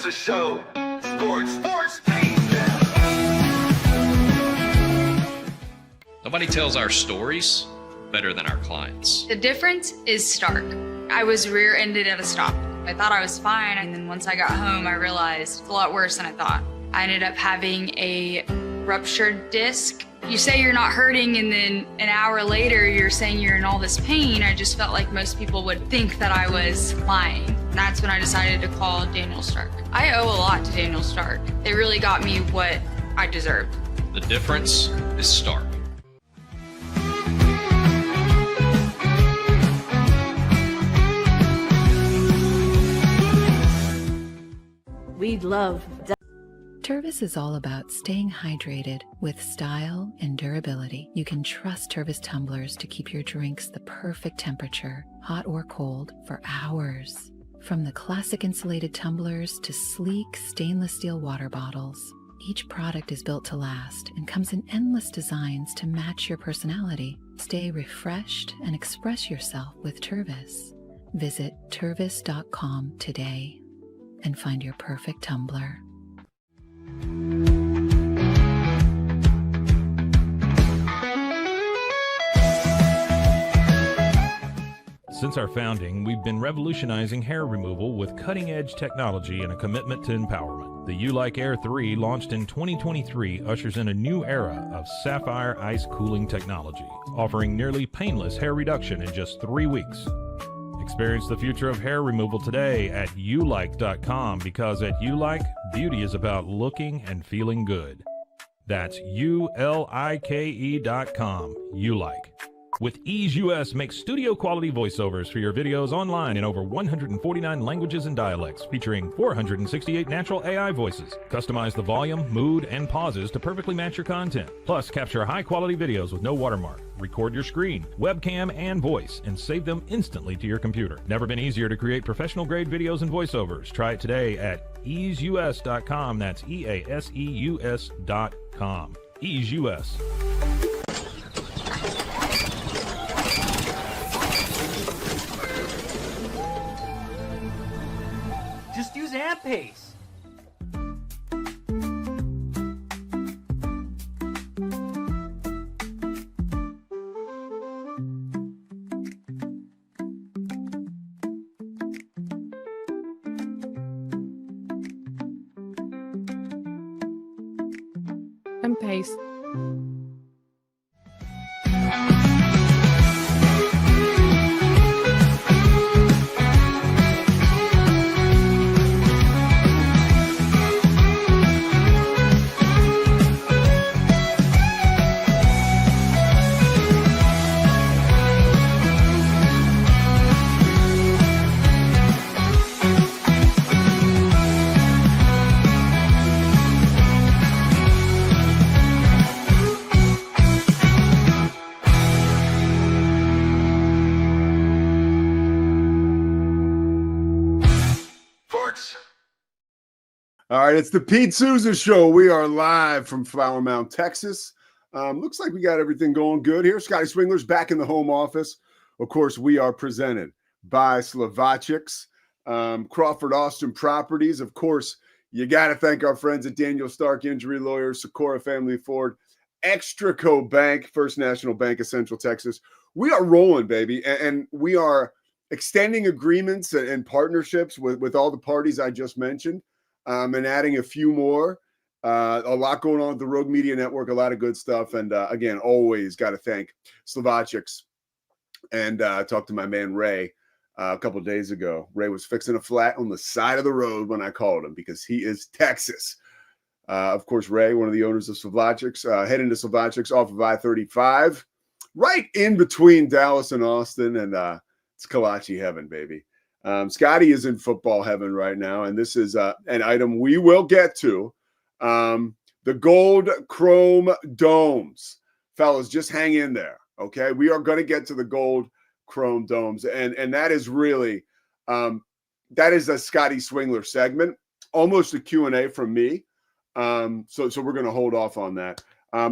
Sousa Show. Sports. Nobody tells our stories better than our clients. The difference is stark. I was rear-ended at a stop. I thought I was fine, and then once I got home, I realized it's a lot worse than I thought. I ended up having a ruptured disc. You say you're not hurting, and then an hour later, you're saying you're in all this pain. I just felt like most people would think that I was lying. And that's when I decided to call Daniel Stark. I owe a lot to Daniel Stark. They really got me what I deserved. The difference is stark. We'd love that. Tervis is all about staying hydrated with style and durability. You can trust Tervis tumblers to keep your drinks the perfect temperature, hot or cold, for hours. From the classic insulated tumblers to sleek stainless steel water bottles, each product is built to last and comes in endless designs to match your personality. Stay refreshed and express yourself with Tervis. Visit tervis.com today and find your perfect tumbler. Since our founding, we've been revolutionizing hair removal with cutting-edge technology and a commitment to empowerment. The U-Like Air 3, launched in 2023, ushers in a new era of sapphire ice cooling technology, offering nearly painless hair reduction in just 3 weeks. Experience the future of hair removal today at ulike.com, because at U-Like, beauty is about looking and feeling good. That's ulike.com. U-Like. With Ease US, make studio quality voiceovers for your videos online in over 149 languages and dialects, featuring 468 natural AI voices. Customize the volume, mood, and pauses to perfectly match your content. Plus, capture high quality videos with no watermark. Record your screen, webcam, and voice, and save them instantly to your computer. Never been easier to create professional grade videos and voiceovers. Try it today at easeus.com. That's EASEUS.com. Ease US. Just use AMP-Pace. AMP-Pace. All right, it's the Pete Sousa Show. We are live from Flower Mound, Texas. Looks like we got everything going good here. Scotty Swingler's back in the home office. Of course, we are presented by Slovacics, Crawford Austin Properties. Of course, you got to thank our friends at Daniel Stark Injury Lawyers, Socorro Family Ford, Extraco Bank, First National Bank of Central Texas. We are rolling, baby, and we are extending agreements and partnerships with all the parties I just mentioned. And adding a few more. A lot going on with the Rogue Media Network, a lot of good stuff. And again, always got to thank Slovacics. And talked to my man Ray a couple of days ago. Ray was fixing a flat on the side of the road when I called him because he is Texas. Of course, Ray, one of the owners of Slovacics, heading to Slovacics off of I-35, right in between Dallas and Austin. And it's Kalachi heaven, baby. Scotty is in football heaven right now, and this is an item we will get to. The gold chrome domes. Fellas, just hang in there, okay? We are going to get to the gold chrome domes, and that is really that is a Scotty Swingler segment, almost a Q&A from me. So we're going to hold off on that.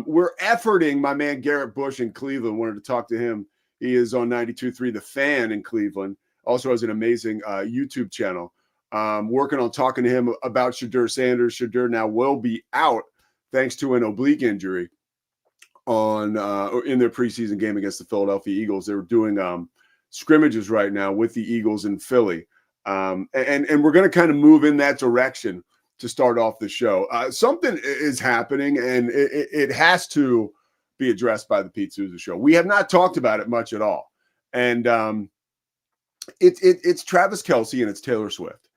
We're efforting my man Garrett Bush in Cleveland. Wanted to talk to him. He is on 92.3 The Fan in Cleveland. Also has an amazing YouTube channel. working on talking to him about Shedeur Sanders. Shedeur now will be out thanks to an oblique injury in their preseason game against the Philadelphia Eagles. They're doing scrimmages right now with the Eagles in Philly. And we're going to kind of move in that direction to start off the show. Something is happening, and it has to be addressed by the Pete Sousa Show. We have not talked about it much at all. And it's Travis Kelce and it's Taylor Swift.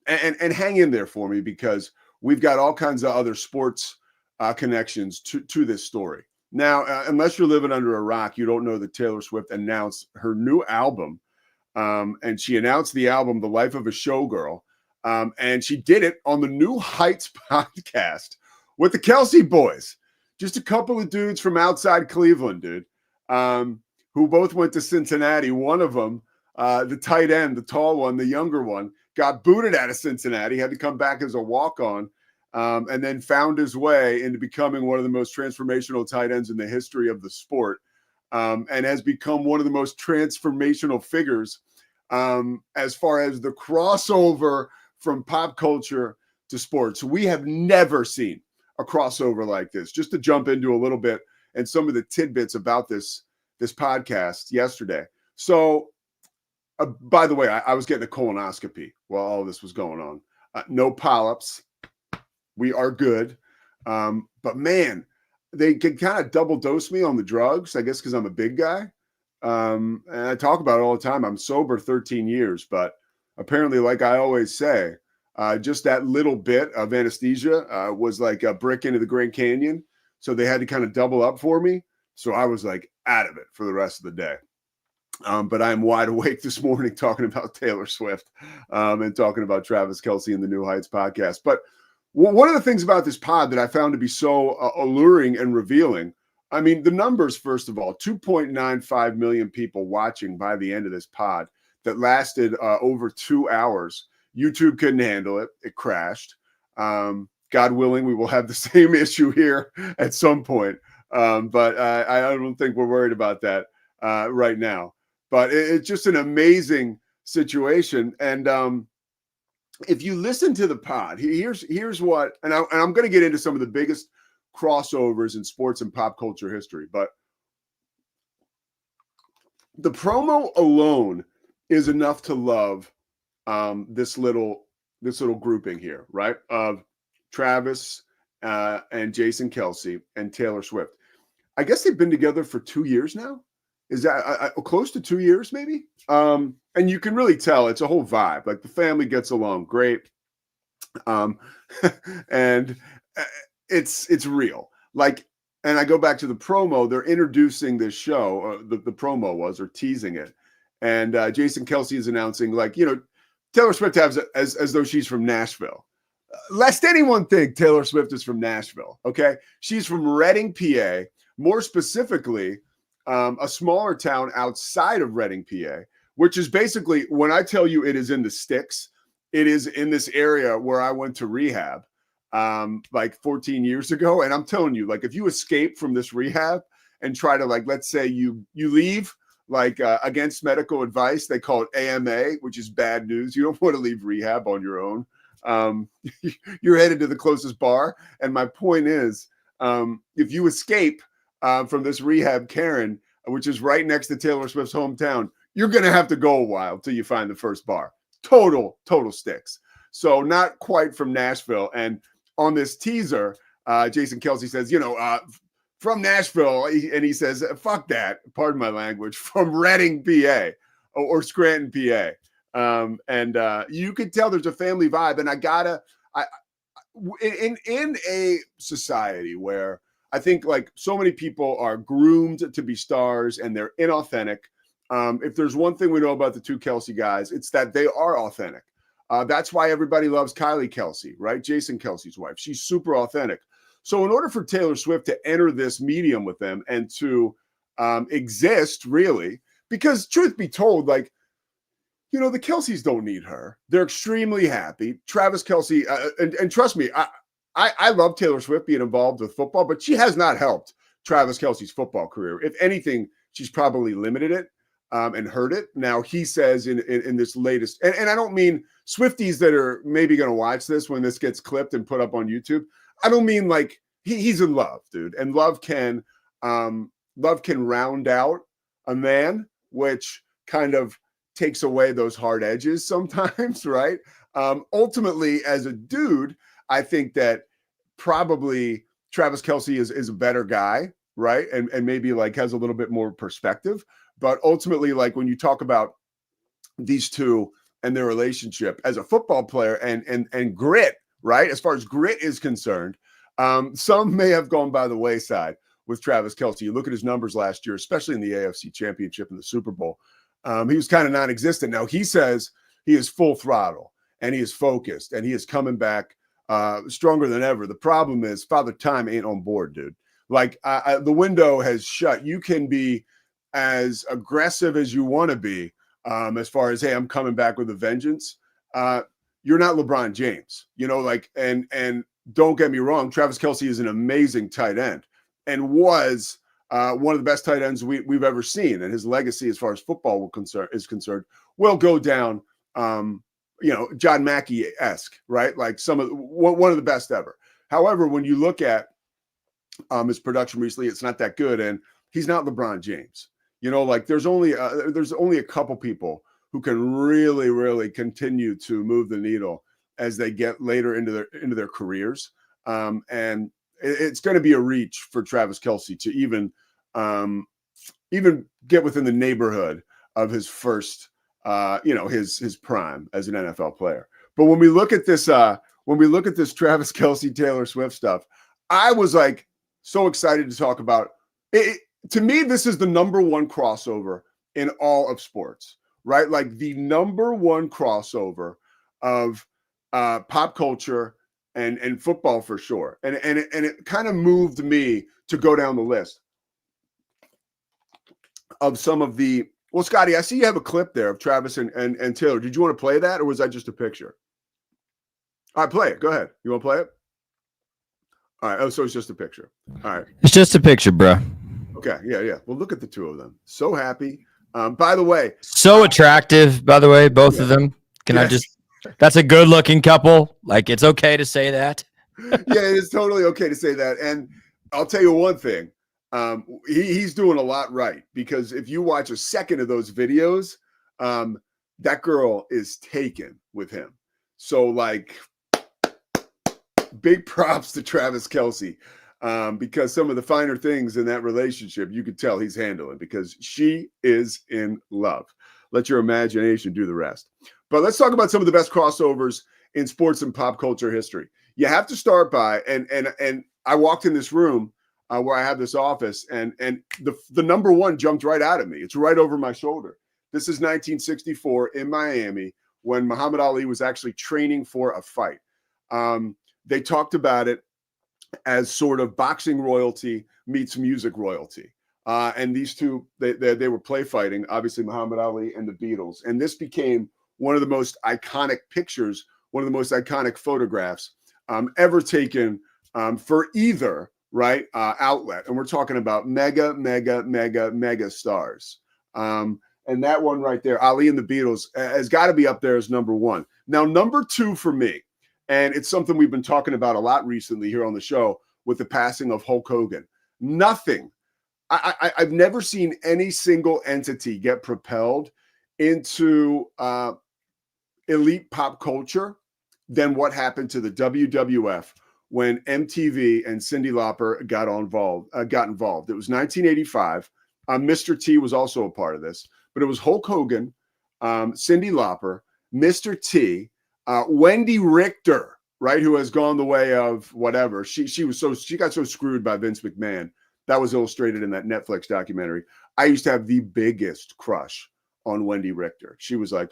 And hang in there for me, because we've got all kinds of other sports connections to this story. Now, unless you're living under a rock, you don't know that Taylor Swift announced her new album. And she announced the album, The Life of a Showgirl. And she did it on the New Heights podcast with the Kelce boys. Just a couple of dudes from outside Cleveland, dude, who both went to Cincinnati. One of them, the tight end, the tall one, the younger one, got booted out of Cincinnati, had to come back as a walk-on, and then found his way into becoming one of the most transformational tight ends in the history of the sport, and has become one of the most transformational figures as far as the crossover from pop culture to sports. We have never seen a crossover like this. Just to jump into a little bit and some of the tidbits about this podcast yesterday. So, by the way, I was getting a colonoscopy while all this was going on. No polyps. We are good. But man, they can kind of double dose me on the drugs, I guess, because I'm a big guy. And I talk about it all the time. I'm sober 13 years, but apparently, like I always say, just that little bit of anesthesia was like a brick into the Grand Canyon. So they had to kind of double up for me. So I was like out of it for the rest of the day. But I'm wide awake this morning talking about Taylor Swift and talking about Travis Kelce and the New Heights podcast. But one of the things about this pod that I found to be so alluring and revealing, I mean, the numbers, first of all, 2.95 million people watching by the end of this pod that lasted over 2 hours. YouTube couldn't handle it. It crashed. God willing, we will have the same issue here at some point. But I don't think we're worried about that right now. But it's just an amazing situation. And if you listen to the pod, here's what, and I'm going to get into some of the biggest crossovers in sports and pop culture history. But the promo alone is enough to love this little grouping here, right? Of Travis and Jason Kelce and Taylor Swift. I guess they've been together for 2 years now. Is that close to 2 years, maybe? And you can really tell it's a whole vibe. Like the family gets along great, and it's real. Like, and I go back to the promo. They're introducing this show. The promo was, or teasing it, and Jason Kelce is announcing, like, Taylor Swift has as though she's from Nashville. Lest anyone think Taylor Swift is from Nashville. Okay, she's from Reading, PA. More specifically, a smaller town outside of Reading, PA, which is basically, when I tell you it is in the sticks, it is in this area where I went to rehab like 14 years ago. And I'm telling you, like, if you escape from this rehab and try to, like, let's say you leave, like, against medical advice, they call it AMA, which is bad news. You don't want to leave rehab on your own. You're headed to the closest bar. And my point is, if you escape from this rehab Karen, which is right next to Taylor Swift's hometown, you're going to have to go a while till you find the first bar. Total sticks. So not quite from Nashville. And on this teaser, Jason Kelce says, from Nashville. And he says, fuck that. Pardon my language. From Reading, PA, or Scranton, PA. And you could tell there's a family vibe. And in a society where I think, like, so many people are groomed to be stars and they're inauthentic. If there's one thing we know about the two Kelce guys, it's that they are authentic. That's why everybody loves Kylie Kelce, right? Jason Kelce's wife. She's super authentic. So in order for Taylor Swift to enter this medium with them and to exist, really, because truth be told, like, the Kelces don't need her. They're extremely happy. Travis Kelce, and trust me, I love Taylor Swift being involved with football, but she has not helped Travis Kelce's football career. If anything, she's probably limited it. and heard it. Now he says in this latest, and I don't mean Swifties that are maybe going to watch this when this gets clipped and put up on YouTube. I don't mean like he's in love, dude, and love can round out a man, which kind of takes away those hard edges sometimes, right? Ultimately, as a dude, I think that probably Travis Kelce is a better guy, right? And maybe like has a little bit more perspective. But ultimately, like when you talk about these two and their relationship as a football player and grit, right? As far as grit is concerned, some may have gone by the wayside with Travis Kelce. You look at his numbers last year, especially in the AFC Championship and the Super Bowl. He was kind of non-existent. Now he says he is full throttle and he is focused and he is coming back stronger than ever. The problem is Father Time ain't on board, dude. Like the window has shut. You can be as aggressive as you want to be as far as, hey, I'm coming back with a vengeance. You're not LeBron James, you know, like, and don't get me wrong, Travis Kelce is an amazing tight end and was one of the best tight ends we've ever seen. And his legacy, as far as football is concerned, will go down, you know, John Mackey-esque, right? Like one of the best ever. However, when you look at his production recently, it's not that good. And he's not LeBron James. You know, like there's only a couple people who can really, really continue to move the needle as they get later into their careers. And it's going to be a reach for Travis Kelce to even get within the neighborhood of his first, his prime as an NFL player. But when we look at this Travis Kelce, Taylor Swift stuff, I was like so excited to talk about it. To me, this is the number one crossover in all of sports, right? Like the number one crossover of pop culture and football for sure. And it kind of moved me to go down the list of some of the, well, Scotty, I see you have a clip there of Travis and Taylor. Did you want to play that or was that just a picture? All right, play it. Go ahead. You want to play it? All right. Oh, so it's just a picture. All right. It's just a picture, bro. Okay. Yeah. Well, look at the two of them. So happy. By the way. So attractive, by the way, both of them. That's a good looking couple. Like, it's okay to say that. Yeah, it is totally okay to say that. And I'll tell you one thing. He's doing a lot right, because if you watch a second of those videos, that girl is taken with him. So like, big props to Travis Kelce, because some of the finer things in that relationship, you could tell he's handling, because she is in love. Let your imagination do the rest. But let's talk about some of the best crossovers in sports and pop culture history. You have to start by, and I walked in this room where I have this office, and the number one jumped right out at me. It's right over my shoulder. This is 1964 in Miami when Muhammad Ali was actually training for a fight. They talked about it as sort of boxing royalty meets music royalty. And these two, they were play fighting, obviously Muhammad Ali and the Beatles. And this became one of the most iconic pictures, one of the most iconic photographs ever taken for either, right, outlet. And we're talking about mega stars. And that one right there, Ali and the Beatles, has got to be up there as number one. Now, number two for me, and it's something we've been talking about a lot recently here on the show with the passing of Hulk Hogan. Nothing. I've never seen any single entity get propelled into elite pop culture than what happened to the WWF when MTV and Cyndi Lauper got involved. It was 1985. Mr. T was also a part of this, but it was Hulk Hogan, Cyndi Lauper, Mr. T, Wendy Richter, right, who has gone the way of whatever. She got so screwed by Vince McMahon. That was illustrated in that Netflix documentary. I used to have the biggest crush on Wendy Richter. She was like,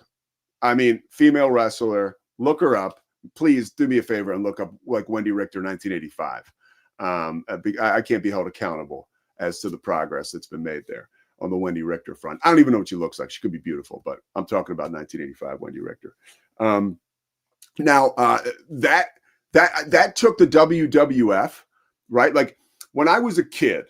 I mean, female wrestler. Look her up. Please do me a favor and look up like Wendy Richter 1985. I can't be held accountable as to the progress that's been made there on the Wendy Richter front. I don't even know what she looks like. She could be beautiful, but I'm talking about 1985 Wendy Richter. Now that took the WWF, right? Like when I was a kid,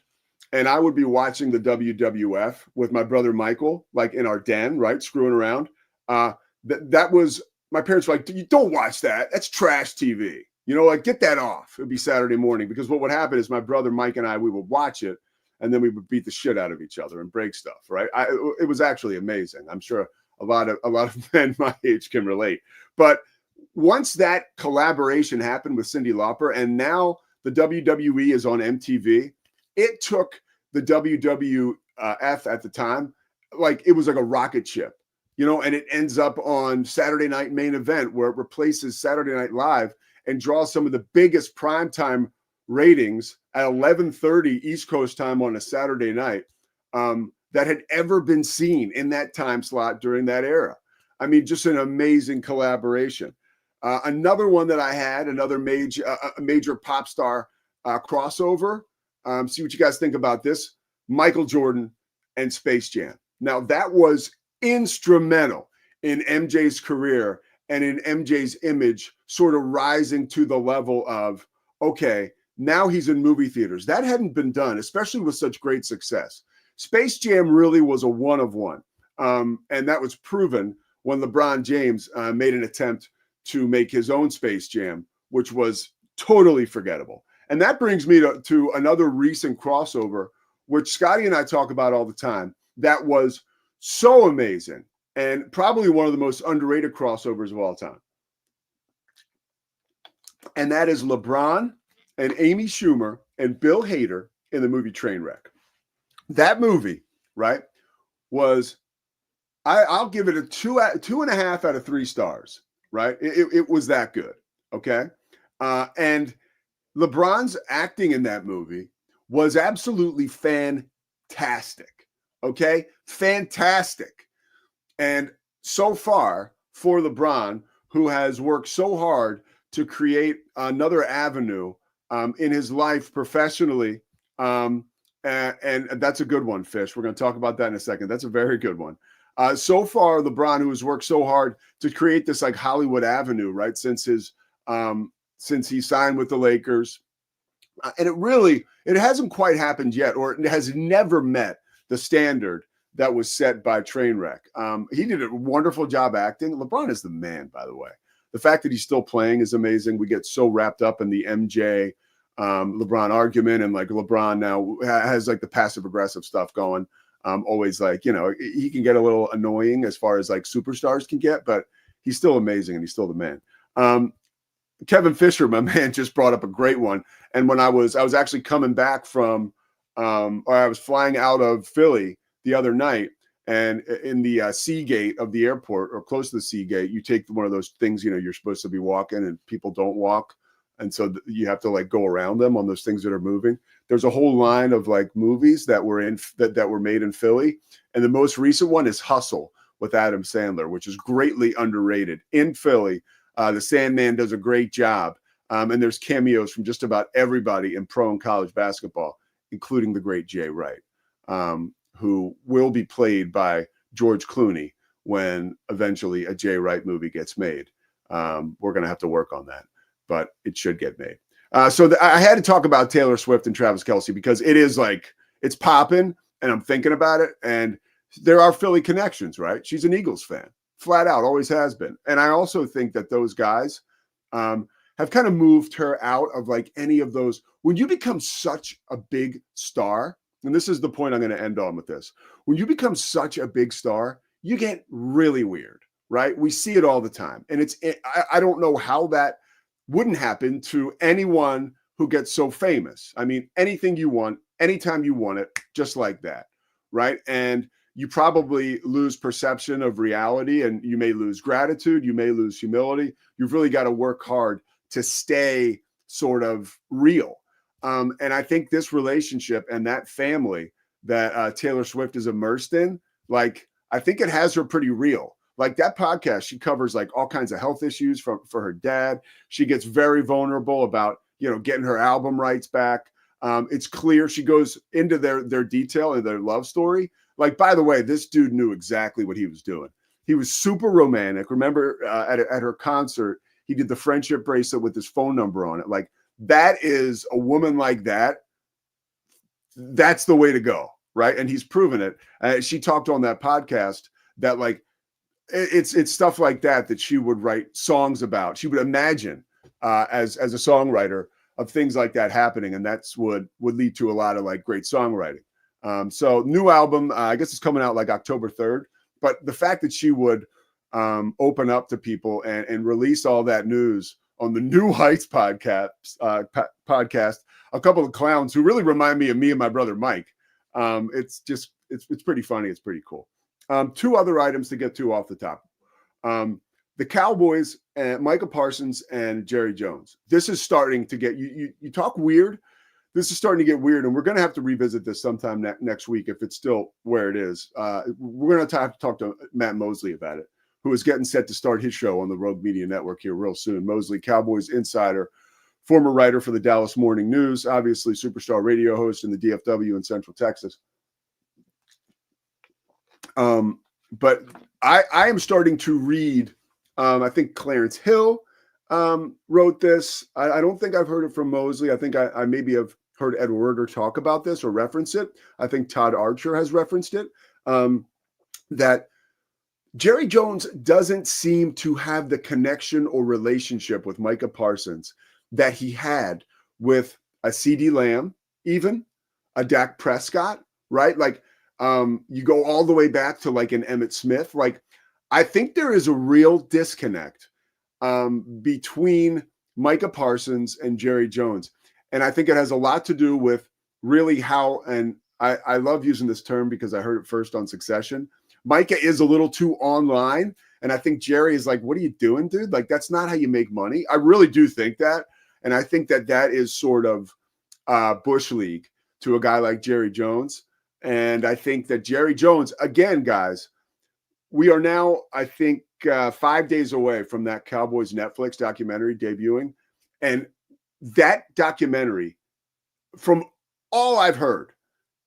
and I would be watching the WWF with my brother Michael, like in our den, right, screwing around. That was, my parents were like, you don't watch that. That's trash TV. You know, like, get that off. It would be Saturday morning, because what would happen is my brother Mike and I, we would watch it, and then we would beat the shit out of each other and break stuff, right? It was actually amazing. I'm sure a lot of men my age can relate. But once that collaboration happened with Cyndi Lauper, and now the WWE is on MTV, it took the WWF at the time, like it was like a rocket ship, you know, and it ends up on Saturday Night Main Event, where it replaces Saturday Night Live and draws some of the biggest primetime ratings at 11:30 East Coast time on a Saturday night that had ever been seen in that time slot during that era. I mean, just an amazing collaboration. Another one that I had, another major pop star crossover. See what you guys think about this. Michael Jordan and Space Jam. Now, that was instrumental in MJ's career and in MJ's image sort of rising to the level of, okay, now he's in movie theaters. That hadn't been done, especially with such great success. Space Jam really was a one of one. And that was proven when LeBron James made an attempt to make his own Space Jam, which was totally forgettable. And that brings me to another recent crossover, which Scotty and I talk about all the time. That was so amazing and probably one of the most underrated crossovers of all time. And that is LeBron and Amy Schumer and Bill Hader in the movie Trainwreck. That movie, right, was, I'll give it a 2.5 out of 3 stars, right? It was that good, okay? And LeBron's acting in that movie was absolutely fantastic, okay? Fantastic. And so far for LeBron, who has worked so hard to create another avenue in his life professionally, and that's a good one, Fish. We're going to talk about that in a second. That's a very good one. So far, LeBron, who has worked so hard to create this like Hollywood avenue, right, since he signed with the Lakers, and it hasn't quite happened yet, or it has never met the standard that was set by Trainwreck. He did a wonderful job acting. LeBron is the man, by the way. The fact that he's still playing is amazing. We get so wrapped up in the MJ LeBron argument, and like LeBron now has like the passive aggressive stuff going. Always like, you know, he can get a little annoying as far as like superstars can get, but he's still amazing and he's still the man. Kevin Fisher, my man, just brought up a great one. And when I was actually coming back from, or I was flying out of Philly the other night, and in the C gate of the airport, or close to the C gate, you take one of those things, you know, you're supposed to be walking and people don't walk. And so you have to like go around them on those things that are moving. There's a whole line of like movies that were made in Philly. And the most recent one is Hustle with Adam Sandler, which is greatly underrated in Philly. The Sandman does a great job. And there's cameos from just about everybody in pro and college basketball, including the great Jay Wright, who will be played by George Clooney when eventually a Jay Wright movie gets made. We're going to have to work on that, but it should get made. So I had to talk about Taylor Swift and Travis Kelce because it is like, it's popping and I'm thinking about it. And there are Philly connections, right? She's an Eagles fan, flat out, always has been. And I also think that those guys have kind of moved her out of like any of those. When you become such a big star, and this is the point I'm going to end on with this. When you become such a big star, you get really weird, right? We see it all the time. And I don't know how that wouldn't happen to anyone who gets so famous. I mean, anything you want, anytime you want it, just like that, right? And you probably lose perception of reality, and you may lose gratitude, you may lose humility. You've really got to work hard to stay sort of real. And I think this relationship and that family that Taylor Swift is immersed in, like, I think it has her pretty real. Like that podcast, she covers like all kinds of health issues for her dad. She gets very vulnerable about, you know, getting her album rights back. It's clear she goes into their detail and their love story. Like, by the way, this dude knew exactly what he was doing. He was super romantic. Remember at her concert, he did the friendship bracelet with his phone number on it. Like, that is a woman like that. that's the way to go, right? And he's proven it. She talked on that podcast that like it's stuff like that she would write songs about. She would imagine as a songwriter of things like that happening, and that's would lead to a lot of like great songwriting. So new album, I guess it's coming out like October 3rd. But the fact that she would open up to people and release all that news on the New Heights podcast, a couple of clowns who really remind me of me and my brother Mike. It's pretty funny. It's pretty cool. Two other items to get to off the top. The Cowboys and Micah Parsons and Jerry Jones. This is starting to get you talk weird. This is starting to get weird, and we're going to have to revisit this sometime next week if it's still where it is. We're going to have to talk to Matt Mosley about it, who is getting set to start his show on the Rogue Media Network here real soon. Mosley, Cowboys insider, former writer for the Dallas Morning News, obviously superstar radio host in the DFW in Central Texas. But I am starting to read, I think Clarence Hill wrote this. I don't think I've heard it from Mosley. I think I maybe have heard Ed Werder talk about this or reference it. I think Todd Archer has referenced it, that Jerry Jones doesn't seem to have the connection or relationship with Micah Parsons that he had with a CeeDee Lamb, even a Dak Prescott, right? Like you go all the way back to like an Emmitt Smith. Like I think there is a real disconnect between Micah Parsons and Jerry Jones. And I think it has a lot to do with really how, and I love using this term because I heard it first on Succession. Micah is a little too online. And I think Jerry is like, what are you doing, dude? Like, that's not how you make money. I really do think that. And I think that is sort of Bush League to a guy like Jerry Jones. And I think that Jerry Jones, again, guys, we are now, I think, 5 days away from that Cowboys Netflix documentary debuting. And that documentary, from all I've heard,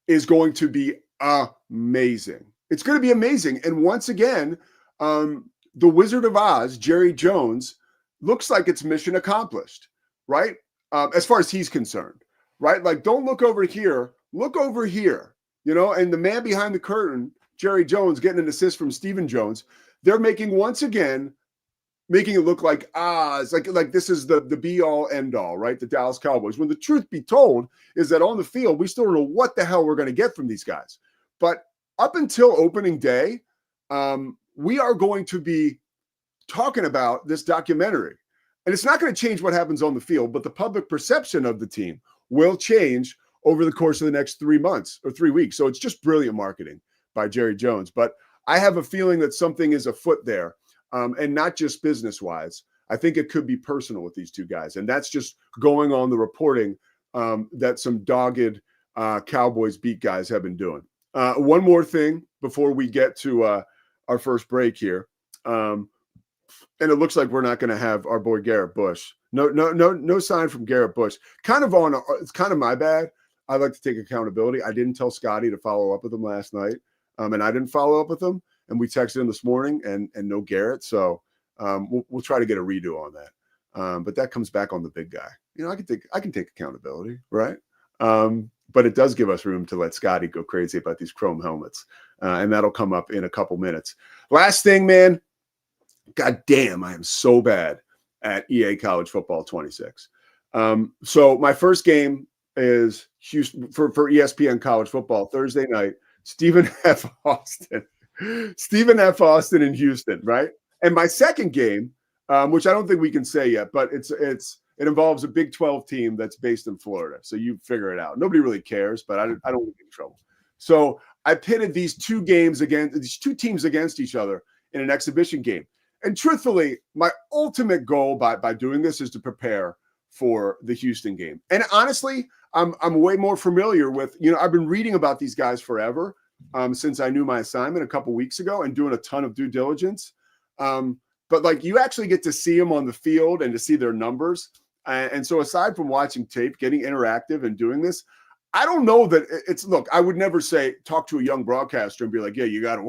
is going to be amazing. It's going to be amazing. And once again, the Wizard of Oz, Jerry Jones, looks like it's mission accomplished, right? As far as he's concerned, right? Like, don't look over here, look over here, you know, and the man behind the curtain, Jerry Jones, getting an assist from Stephen Jones. They're making it look like, it's like this is the be all end all, right? The Dallas Cowboys. When the truth be told is that on the field, we still don't know what the hell we're going to get from these guys. But up until opening day, we are going to be talking about this documentary. And it's not going to change what happens on the field, but the public perception of the team will change over the course of the next 3 months or 3 weeks. So it's just brilliant marketing by Jerry Jones. But I have a feeling that something is afoot there, and not just business-wise. I think it could be personal with these two guys. And that's just going on the reporting that some dogged Cowboys beat guys have been doing. One more thing before we get to our first break here. And it looks like we're not going to have our boy Garrett Bush. No sign from Garrett Bush. It's kind of my bad. I like to take accountability. I didn't tell Scotty to follow up with him last night, and I didn't follow up with him. And we texted him this morning, and no Garrett. So we'll try to get a redo on that. But that comes back on the big guy. You know, I can take accountability, right? But it does give us room to let Scotty go crazy about these chrome helmets, and that'll come up in a couple minutes. Last thing, man. God damn, I am so bad at EA College Football 26. So my first game is Houston for ESPN College Football Thursday night. Stephen F. Austin in Houston, right? And my second game, which I don't think we can say yet, but it involves a Big 12 team that's based in Florida. So you figure it out. Nobody really cares, but I don't want to get in trouble. So I pitted these two teams against each other in an exhibition game. And truthfully, my ultimate goal by doing this is to prepare for the Houston game. And honestly, I'm way more familiar with, I've been reading about these guys forever, since I knew my assignment a couple weeks ago and doing a ton of due diligence. But like, you actually get to see them on the field and to see their numbers. And so aside from watching tape, getting interactive and doing this, I don't know that look, I would never say, talk to a young broadcaster and be like, yeah, you got to,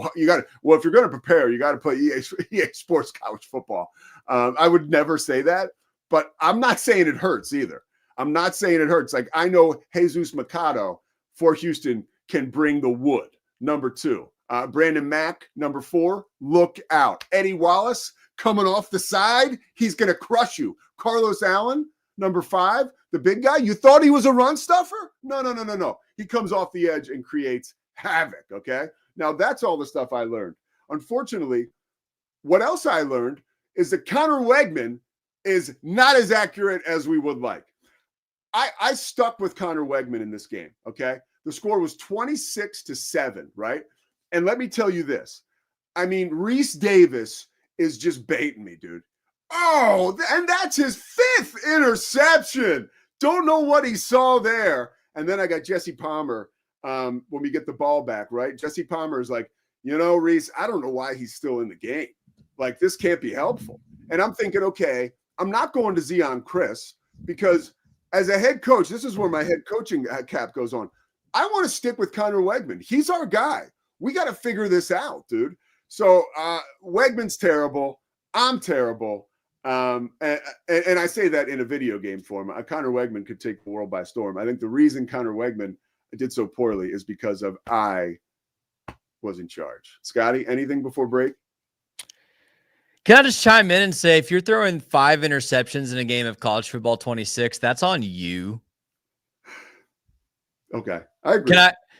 well, if you're going to prepare, you got to play EA Sports College Football. I would never say that, but I'm not saying it hurts either. I'm not saying it hurts. Like, I know Jesus Mercado for Houston can bring the wood. Number 2. Brandon Mack, number 4, look out. Eddie Wallace coming off the side, he's going to crush you. Carlos Allen, number 5, the big guy. You thought he was a run stuffer? No. He comes off the edge and creates havoc, okay? Now, that's all the stuff I learned. Unfortunately, what else I learned is that Connor Wegman is not as accurate as we would like. I stuck with Connor Wegman in this game, okay? The score was 26-7, right? And let me tell you this. I mean, Reese Davis is just baiting me, dude. Oh, and that's his 5th interception. Don't know what he saw there. And then I got Jesse Palmer when we get the ball back, right? Jesse Palmer is like, Reese, I don't know why he's still in the game. Like, this can't be helpful. And I'm thinking, okay, I'm not going to Zion Chris because as a head coach, this is where my head coaching cap goes on. I want to stick with Connor Wegman. He's our guy. We got to figure this out, dude. So Wegman's terrible. I'm terrible. And I say that in a video game form. Connor Wegman could take the world by storm. I think the reason Connor Wegman did so poorly is because of I was in charge. Scotty, anything before break? Can I just chime in and say, if you're throwing 5 interceptions in a game of college football 26, that's on you. Okay, I agree.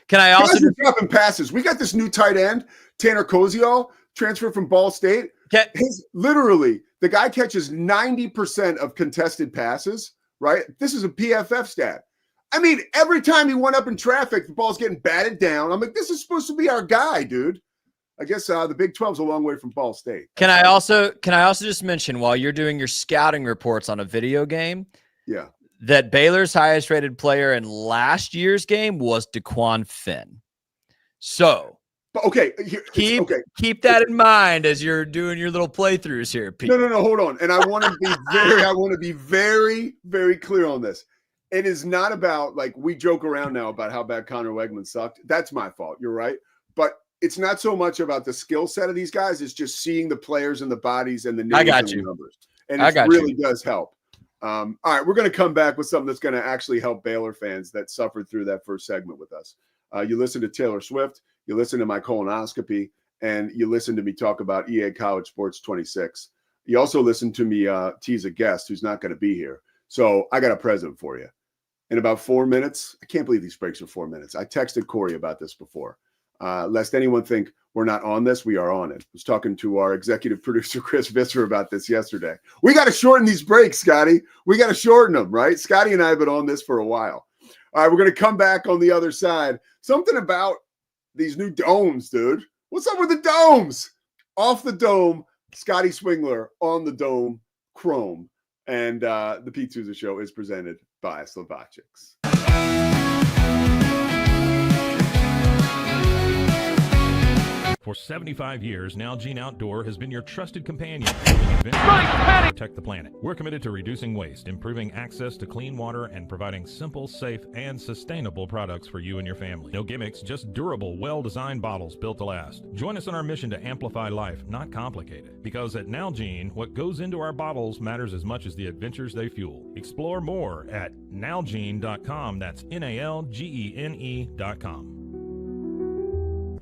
Can I also just dropping passes? We got this new tight end, Tanner Koziol, transfer from Ball State. Literally, the guy catches 90% of contested passes, right? This is a PFF stat. I mean, every time he went up in traffic, the ball's getting batted down. I'm like, this is supposed to be our guy, dude. I guess the Big 12's a long way from Ball State. Can I also just mention, while you're doing your scouting reports on a video game, that Baylor's highest rated player in last year's game was DeQuan Finn. So, okay, keep that in mind as you're doing your little playthroughs here, Pete. No, hold on. And I want to be very, very clear on this. It is not about, like, we joke around now about how bad Connor Wegman sucked. That's my fault. You're right. But it's not so much about the skill set of these guys. It's just seeing the players and the bodies and the names and the numbers. And it really does help. All right, we're going to come back with something that's going to actually help Baylor fans that suffered through that first segment with us. You listen to Taylor Swift, you listen to my colonoscopy, and you listen to me talk about EA College Sports 26. You also listen to me tease a guest who's not going to be here. So I got a present for you. In about 4 minutes, I can't believe these breaks are 4 minutes. I texted Corey about this before. Lest anyone think we're not on this, we are on it. I was talking to our executive producer, Chris Visser, about this yesterday. We got to shorten these breaks, Scotty. We got to shorten them, right? Scotty and I have been on this for a while. All right, we're going to come back on the other side. Something about these new domes, dude. What's up with the domes? Off the dome, Scotty Swingler on the dome, Chrome. And the Pete Sousa Show is presented by Slovakics. For 75 years, Nalgene Outdoor has been your trusted companion, to protect the planet. We're committed to reducing waste, improving access to clean water, and providing simple, safe, and sustainable products for you and your family. No gimmicks, just durable, well-designed bottles built to last. Join us in our mission to amplify life, not complicate it. Because at Nalgene, what goes into our bottles matters as much as the adventures they fuel. Explore more at nalgene.com. That's NALGENE.com.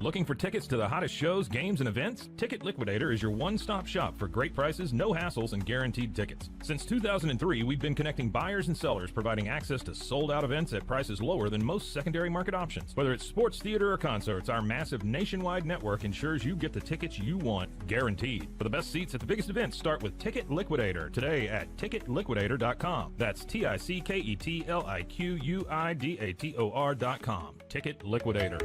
Looking for tickets to the hottest shows, games, and events? Ticket Liquidator is your one-stop shop for great prices, no hassles, and guaranteed tickets. Since 2003, we've been connecting buyers and sellers, providing access to sold-out events at prices lower than most secondary market options. Whether it's sports, theater, or concerts, our massive nationwide network ensures you get the tickets you want, guaranteed. For the best seats at the biggest events, start with Ticket Liquidator today at ticketliquidator.com. That's TICKETLIQUIDATOR.com. Ticket Liquidator.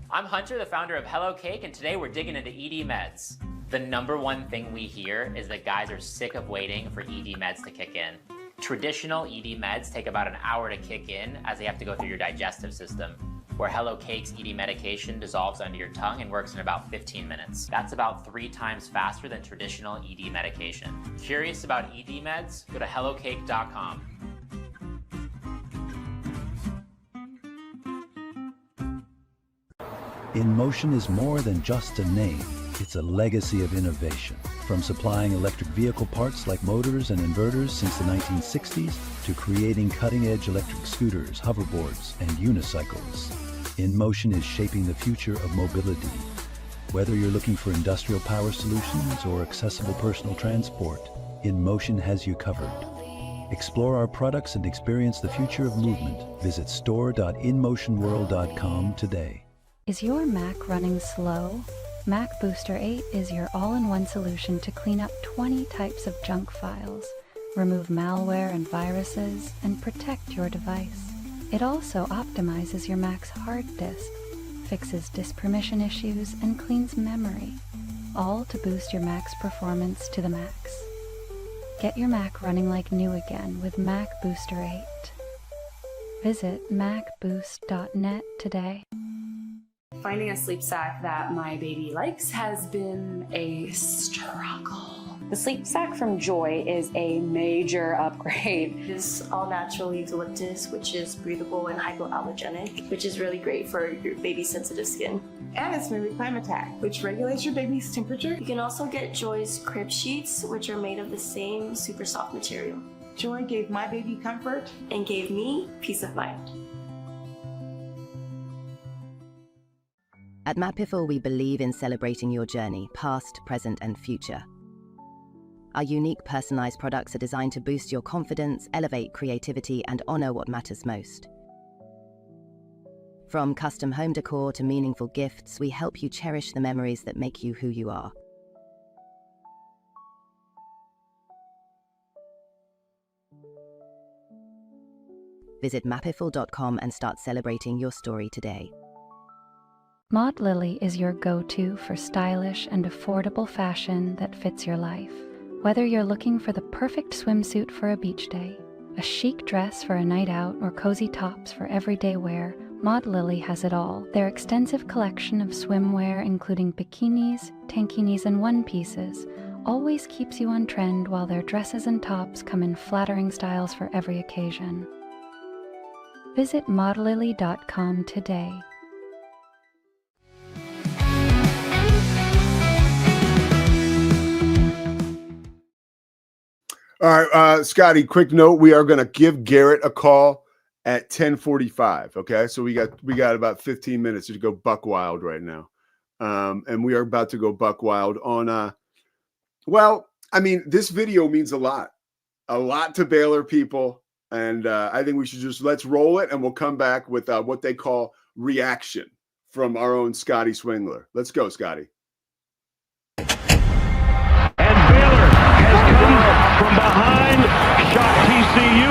I'm Hunter, the founder of Hello Cake, and today we're digging into ED meds. The number one thing we hear is that guys are sick of waiting for ED meds to kick in. Traditional ED meds take about an hour to kick in as they have to go through your digestive system, where Hello Cake's ED medication dissolves under your tongue and works in about 15 minutes. That's about 3 times faster than traditional ED medication. Curious about ED meds? Go to hellocake.com. InMotion is more than just a name. It's a legacy of innovation, from supplying electric vehicle parts like motors and inverters since the 1960s to creating cutting-edge electric scooters, hoverboards, and unicycles. InMotion is shaping the future of mobility. Whether you're looking for industrial power solutions or accessible personal transport, InMotion has you covered. Explore our products and experience the future of movement. Visit store.inmotionworld.com today. Is your Mac running slow? Mac Booster 8 is your all-in-one solution to clean up 20 types of junk files, remove malware and viruses, and protect your device. It also optimizes your Mac's hard disk, fixes disk permission issues, and cleans memory, all to boost your Mac's performance to the max. Get your Mac running like new again with Mac Booster 8. Visit macboost.net today. Finding a sleep sack that my baby likes has been a struggle. The sleep sack from Joy is a major upgrade. It's all natural eucalyptus, which is breathable and hypoallergenic, which is really great for your baby's sensitive skin. And it's Mimic Climatech, which regulates your baby's temperature. You can also get Joy's crib sheets, which are made of the same super soft material. Joy gave my baby comfort and gave me peace of mind. At Matt Piffle, we believe in celebrating your journey, past, present, and future. Our unique personalized products are designed to boost your confidence, elevate creativity, and honor what matters most. From custom home decor to meaningful gifts, we help you cherish the memories that make you who you are. Visit mappiful.com and start celebrating your story today. Maud Lily is your go-to for stylish and affordable fashion that fits your life. Whether you're looking for the perfect swimsuit for a beach day, a chic dress for a night out, or cozy tops for everyday wear, Maud Lily has it all. Their extensive collection of swimwear, including bikinis, tankinis, and one-pieces, always keeps you on trend, while their dresses and tops come in flattering styles for every occasion. Visit maudlily.com today. All right, Scotty, quick note. We are going to give Garrett a call at 10:45. Okay, so we got about 15 minutes to go buck wild right now. And we are about to go buck wild on, well, I mean, this video means a lot to Baylor people. And I think we should let's roll it, and we'll come back with what they call reaction from our own Scotty Swingler. Let's go, Scotty. From behind, shot TCU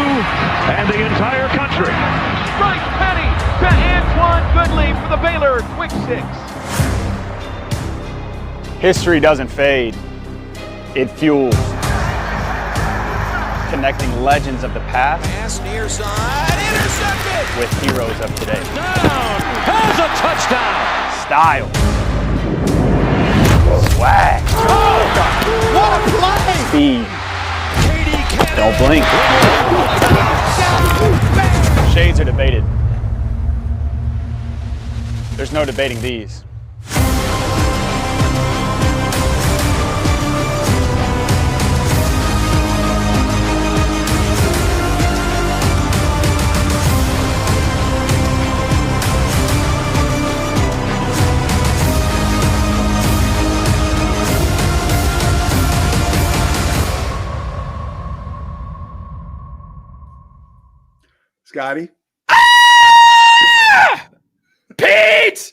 and the entire country. Strike Penny to Antoine Goodley for the Baylor quick six. History doesn't fade, it fuels. Connecting legends of the past. Pass near side, intercepted. With heroes of today. Down, has a touchdown. Style. Swag. Oh, what a play. Speed. Don't blink. Shades are debated. There's no debating these. Scotty? Ah! Pete!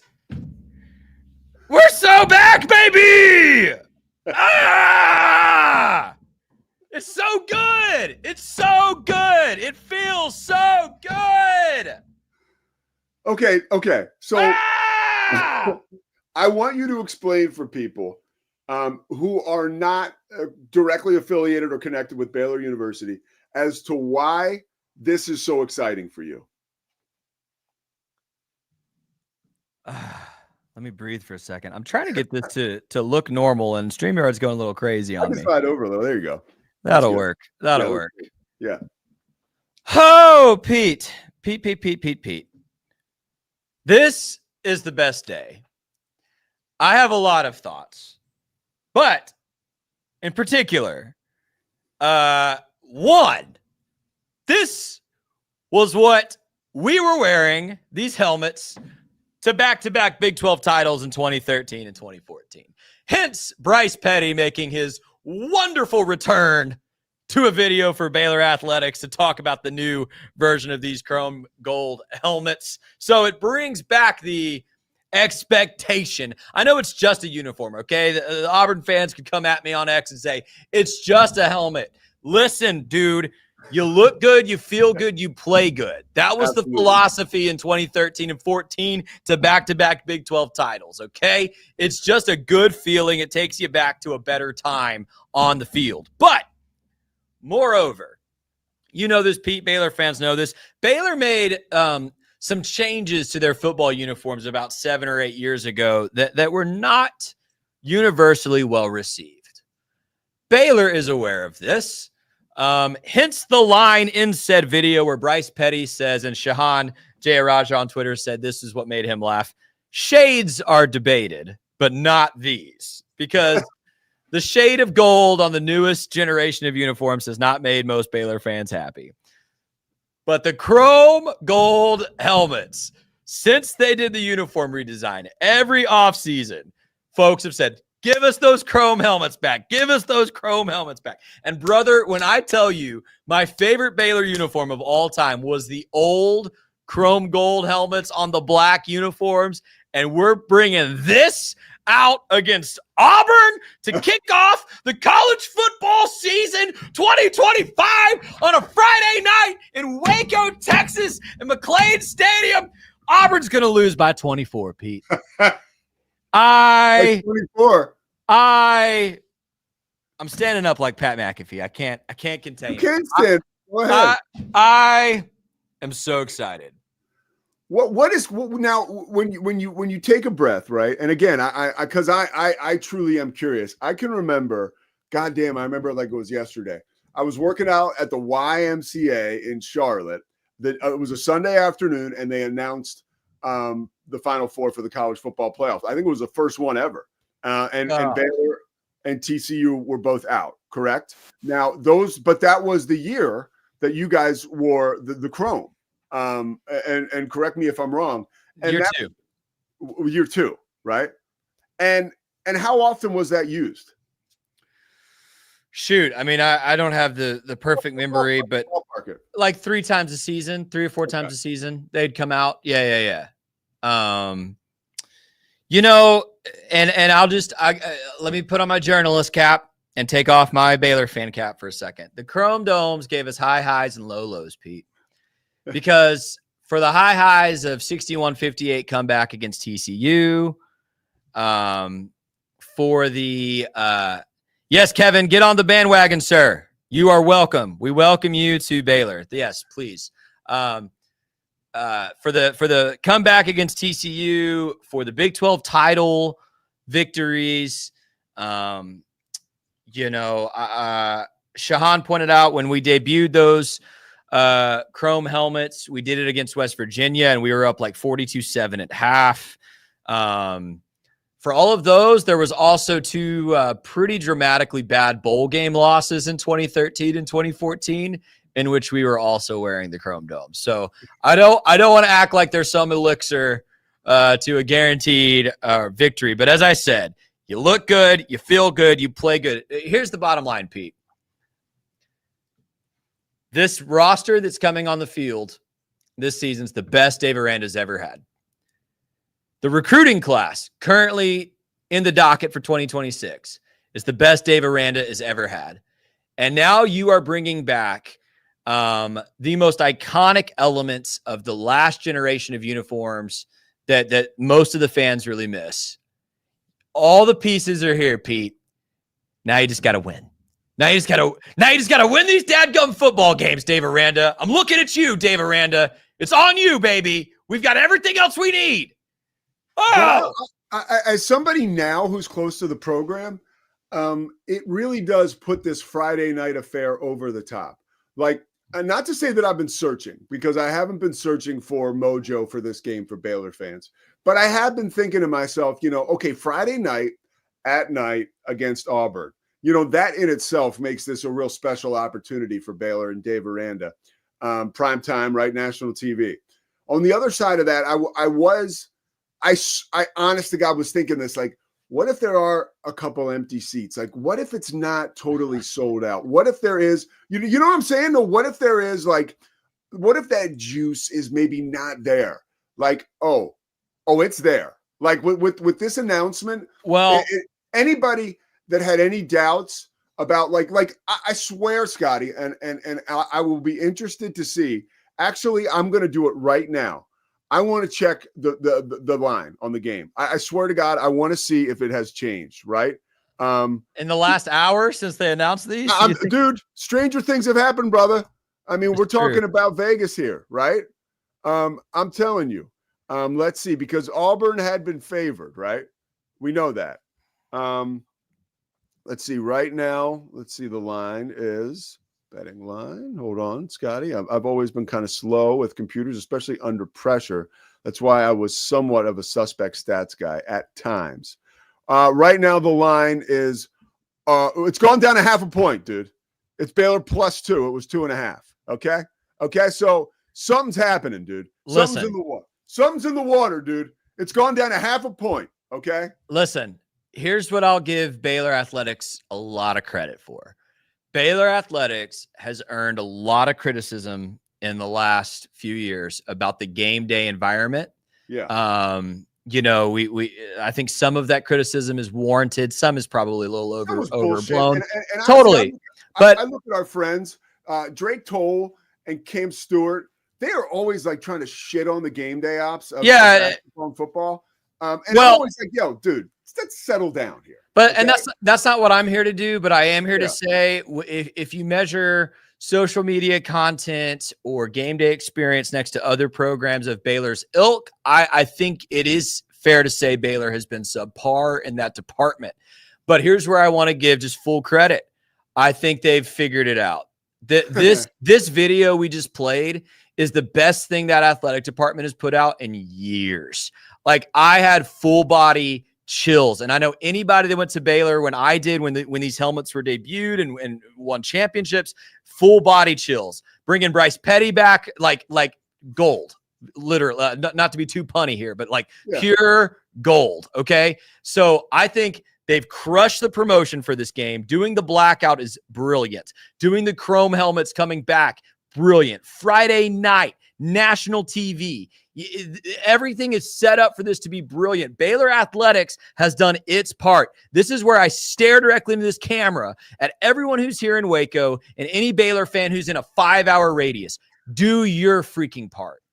We're so back, baby! Ah! It's so good! It's so good! It feels so good! Okay. So I want you to explain for people who are not directly affiliated or connected with Baylor University as to why this is so exciting for you. Let me breathe for a second. I'm trying to get this to look normal, and StreamYard's going a little crazy on me. Slide over a little. There you go. That'll work. That'll work. Yeah. Oh, Pete. This is the best day. I have a lot of thoughts. But in particular, one, this was what we were wearing, these helmets, to back-to-back Big 12 titles in 2013 and 2014. Hence, Bryce Petty making his wonderful return to a video for Baylor Athletics to talk about the new version of these chrome gold helmets. So it brings back the expectation. I know it's just a uniform, okay? The Auburn fans could come at me on X and say, it's just a helmet. Listen, dude, you look good, you feel good, you play good. That was the philosophy in 2013 and 14 to back-to-back Big 12 titles, okay? It's just a good feeling. It takes you back to a better time on the field. But, moreover, you know this, Pete, Baylor fans know this. Baylor made some changes to their football uniforms about 7 or 8 years ago that were not universally well received. Baylor is aware of this. Hence the line in said video where Bryce Petty says, and Shahan Jayaraja on Twitter said this is what made him laugh. Shades are debated, but not these, because the shade of gold on the newest generation of uniforms has not made most Baylor fans happy. But the chrome gold helmets, since they did the uniform redesign, every offseason, folks have said, give us those chrome helmets back. Give us those chrome helmets back. And, brother, when I tell you my favorite Baylor uniform of all time was the old chrome gold helmets on the black uniforms, and we're bringing this out against Auburn to kick off the college football season 2025 on a Friday night in Waco, Texas, in McLean Stadium. Auburn's going to lose by 24, Pete. 24. I'm standing up like Pat McAfee. I can't contain you. Can't stand. Go ahead. I am so excited. What now when you take a breath, right? And again, I truly am curious. I can remember, goddamn, I remember it like it was yesterday. I was working out at the YMCA in Charlotte. That it was a Sunday afternoon, and they announced the Final Four for the college football playoffs. I think it was the first one ever. And Baylor and TCU were both out, correct? Now but that was the year that you guys wore the chrome. And correct me if I'm wrong. And year two, right? And how often was that used? Shoot, I mean, I don't have the perfect memory, but like 3 times a season, 3 or 4 times a season, they'd come out. Yeah. You know, and I'll just let me put on my journalist cap and take off my Baylor fan cap for a second. The Chrome Domes gave us high highs and low lows, Pete, because for the high highs of 61-58 comeback against TCU, for the yes, Kevin, get on the bandwagon, sir. You are welcome. We welcome you to Baylor. Yes, please. For the comeback against TCU, for the Big 12 title victories, Shahan pointed out when we debuted those chrome helmets, we did it against West Virginia, and we were up like 42-7 at half. For all of those, there was also 2 pretty dramatically bad bowl game losses in 2013 and 2014, in which we were also wearing the chrome dome. So I don't want to act like there's some elixir to a guaranteed victory. But as I said, you look good, you feel good, you play good. Here's the bottom line, Pete. This roster that's coming on the field this season's the best Dave Aranda's ever had. The recruiting class currently in the docket for 2026 is the best Dave Aranda has ever had. And now you are bringing back the most iconic elements of the last generation of uniforms that most of the fans really miss. All the pieces are here, Pete. Now you just got to win. Now you just got to win these dadgum football games, Dave Aranda. I'm looking at you, Dave Aranda. It's on you, baby. We've got everything else we need. Oh! Well, as somebody now who's close to the program, it really does put this Friday night affair over the top. Like, not to say that I've been searching, because I haven't been searching for mojo for this game for Baylor fans, but I have been thinking to myself, okay, Friday night at night against Auburn. You know, that in itself makes this a real special opportunity for Baylor and Dave Aranda. Prime time, right? National TV. On the other side of that, I honest to God was thinking this, like, what if there are a couple empty seats? Like, what if it's not totally sold out? What if there is, you know what I'm saying? No, what if there is, like, what if that juice is maybe not there? Like, oh, it's there. Like with this announcement, well, anybody that had any doubts about like I swear, Scotty, and I will be interested to see. Actually, I'm going to do it right now. I want to check the line on the game. I swear to God, I want to see if it has changed. Right. In the last hour since they announced these, dude, stranger things have happened, brother. I mean, we're talking about Vegas here, right? I'm telling you. Let's see, because Auburn had been favored, right? We know that. Let's see right now. Let's see. The line is betting line. Hold on, Scotty. I've always been kind of slow with computers, especially under pressure. That's why I was somewhat of a suspect stats guy at times. Right now, the line is it's gone down 0.5 point, dude. It's Baylor +2. It was 2.5. Okay. So something's happening, dude. Something's in the water. Something's in the water, dude. It's gone down 0.5 point. Okay. Listen, here's what I'll give Baylor Athletics a lot of credit for. Baylor Athletics has earned a lot of criticism in the last few years about the game day environment. Yeah. You know, I think some of that criticism is warranted. Some is probably a little overblown. And totally. I look at our friends, Drake Toll and Cam Stewart. They are always like trying to shit on the game day ops of basketball and football. And I'm always like, yo, dude, let's settle down here. But okay? And that's not what I'm here to do. But I am here to say, if you measure social media content or game day experience next to other programs of Baylor's ilk, I think it is fair to say Baylor has been subpar in that department. But here's where I want to give just full credit. I think they've figured it out. This video we just played is the best thing that athletic department has put out in years. Like, I had full body chills. And I know anybody that went to Baylor when I did, when these helmets were debuted and won championships, full body chills. Bringing Bryce Petty back, like gold, literally. Not to be too punny here, but pure gold. Okay. So I think they've crushed the promotion for this game. Doing the blackout is brilliant. Doing the chrome helmets coming back, brilliant. Friday night, national TV. Everything is set up for this to be brilliant. Baylor Athletics has done its part. This is where I stare directly into this camera at everyone who's here in Waco and any Baylor fan who's in a 5-hour radius. Do your freaking part.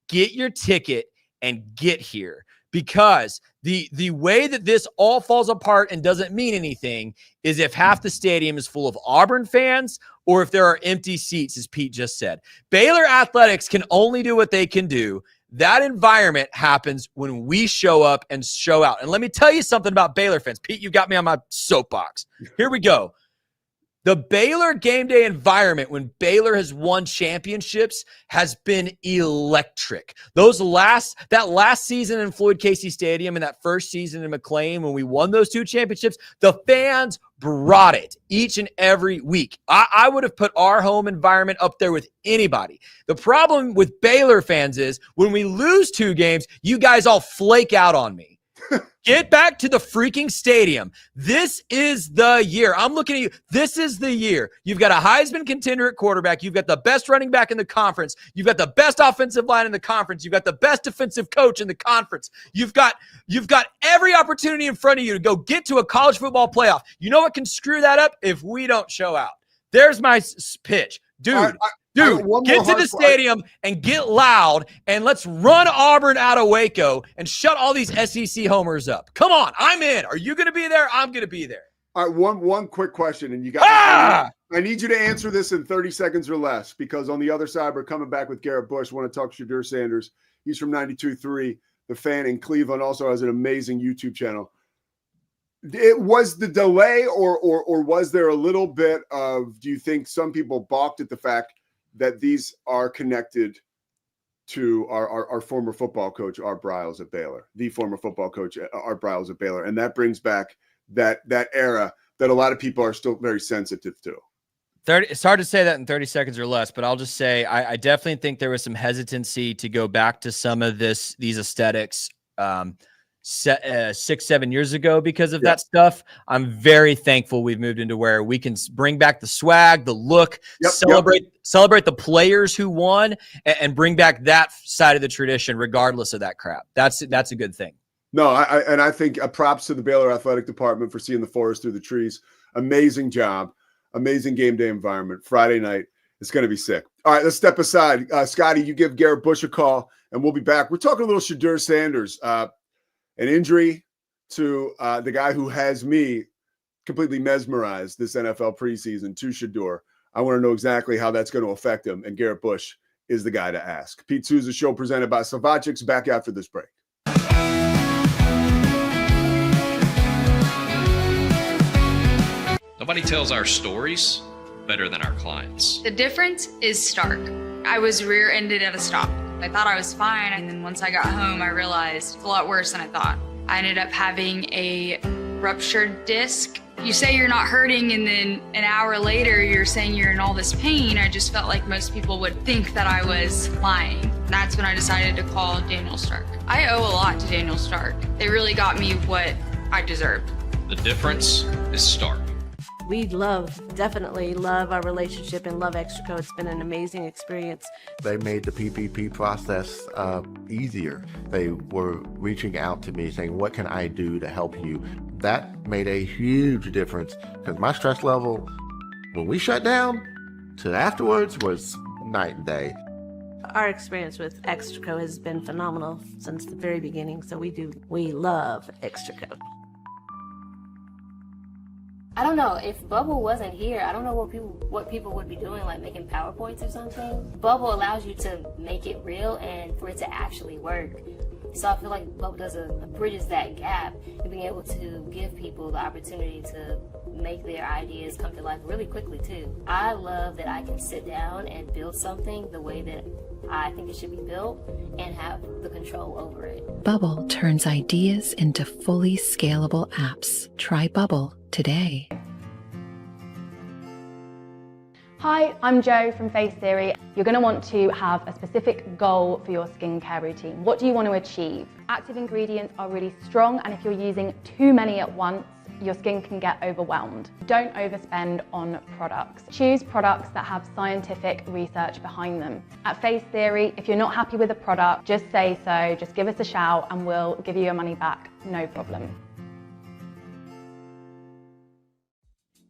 Get your ticket and get here. Because the way that this all falls apart and doesn't mean anything is if half the stadium is full of Auburn fans or if there are empty seats, as Pete just said. Baylor Athletics can only do what they can do. That environment happens when we show up and show out. And let me tell you something about Baylor fans. Pete, you got me on my soapbox. Here we go. The Baylor game day environment when Baylor has won championships has been electric. That last season in Floyd Casey Stadium and that first season in McLean when we won those 2 championships, the fans brought it each and every week. I would have put our home environment up there with anybody. The problem with Baylor fans is when we lose 2 games, you guys all flake out on me. Get back to the freaking stadium. This is the year. I'm looking at you. This is the year. You've got a Heisman contender at quarterback. You've got the best running back in the conference. You've got the best offensive line in the conference. You've got the best defensive coach in the conference. You've got every opportunity in front of you to go get to a college football playoff. You know what can screw that up? If we don't show out. There's my pitch. Dude, get to the stadium and get loud, and let's run Auburn out of Waco and shut all these SEC homers up. Come on, I'm in. Are you going to be there? I'm going to be there. All right, one quick question, and you got. I need you to answer this in 30 seconds or less, because on the other side, we're coming back with Garrett Bush. Want to talk Shedeur Sanders. He's from 92.3, The Fan in Cleveland. Also has an amazing YouTube channel. It was the delay, or was there a little bit of? Do you think some people balked at the fact that these are connected to our former football coach, Art Briles at Baylor, the former football coach, Art Briles at Baylor, and that brings back that era that a lot of people are still very sensitive to. It's hard to say that in 30 seconds or less, but I'll just say I definitely think there was some hesitancy to go back to some of these aesthetics 6-7 years ago because of that stuff. I'm very thankful we've moved into where we can bring back the swag, the look, celebrate the players who won, and bring back that side of the tradition regardless of that crap. That's a good thing. No, I think props to the Baylor athletic department for seeing the forest through the trees. Amazing job. Amazing game day environment. Friday night. It's going to be sick. All right, let's step aside. Scotty, you give Garrett Bush a call, and we'll be back. We're talking a little Shedeur Sanders. An injury to the guy who has me completely mesmerized this NFL preseason, to Shedeur. I want to know exactly how that's going to affect him, and Garrett Bush is the guy to ask. Pete Sousa Show presented by Savachic's, back after this break. Nobody tells our stories better than our clients. The difference is stark. I was rear-ended at a stop. I thought I was fine, and then once I got home, I realized it's a lot worse than I thought. I ended up having a ruptured disc. You say you're not hurting, and then an hour later, you're saying you're in all this pain. I just felt like most people would think that I was lying. That's when I decided to call Daniel Stark. I owe a lot to Daniel Stark. They really got me what I deserved. The difference is stark. We definitely love our relationship and love Extraco. It's been an amazing experience. They made the PPP process easier. They were reaching out to me saying, what can I do to help you? That made a huge difference because my stress level, when we shut down to afterwards, was night and day. Our experience with Extraco has been phenomenal since the very beginning. So we love Extraco. I don't know, if Bubble wasn't here, I don't know what people would be doing, like making PowerPoints or something. Bubble allows you to make it real and for it to actually work. So I feel like Bubble bridges that gap and being able to give people the opportunity to make their ideas come to life really quickly too. I love that I can sit down and build something the way that I think it should be built and have the control over it. Bubble turns ideas into fully scalable apps. Try Bubble today. Hi, I'm Jo from Face Theory. You're going to want to have a specific goal for your skincare routine. What do you want to achieve? Active ingredients are really strong, and if you're using too many at once, your skin can get overwhelmed. Don't overspend on products. Choose products that have scientific research behind them. At Face Theory, if you're not happy with a product, just say so, just give us a shout and we'll give you your money back, no problem.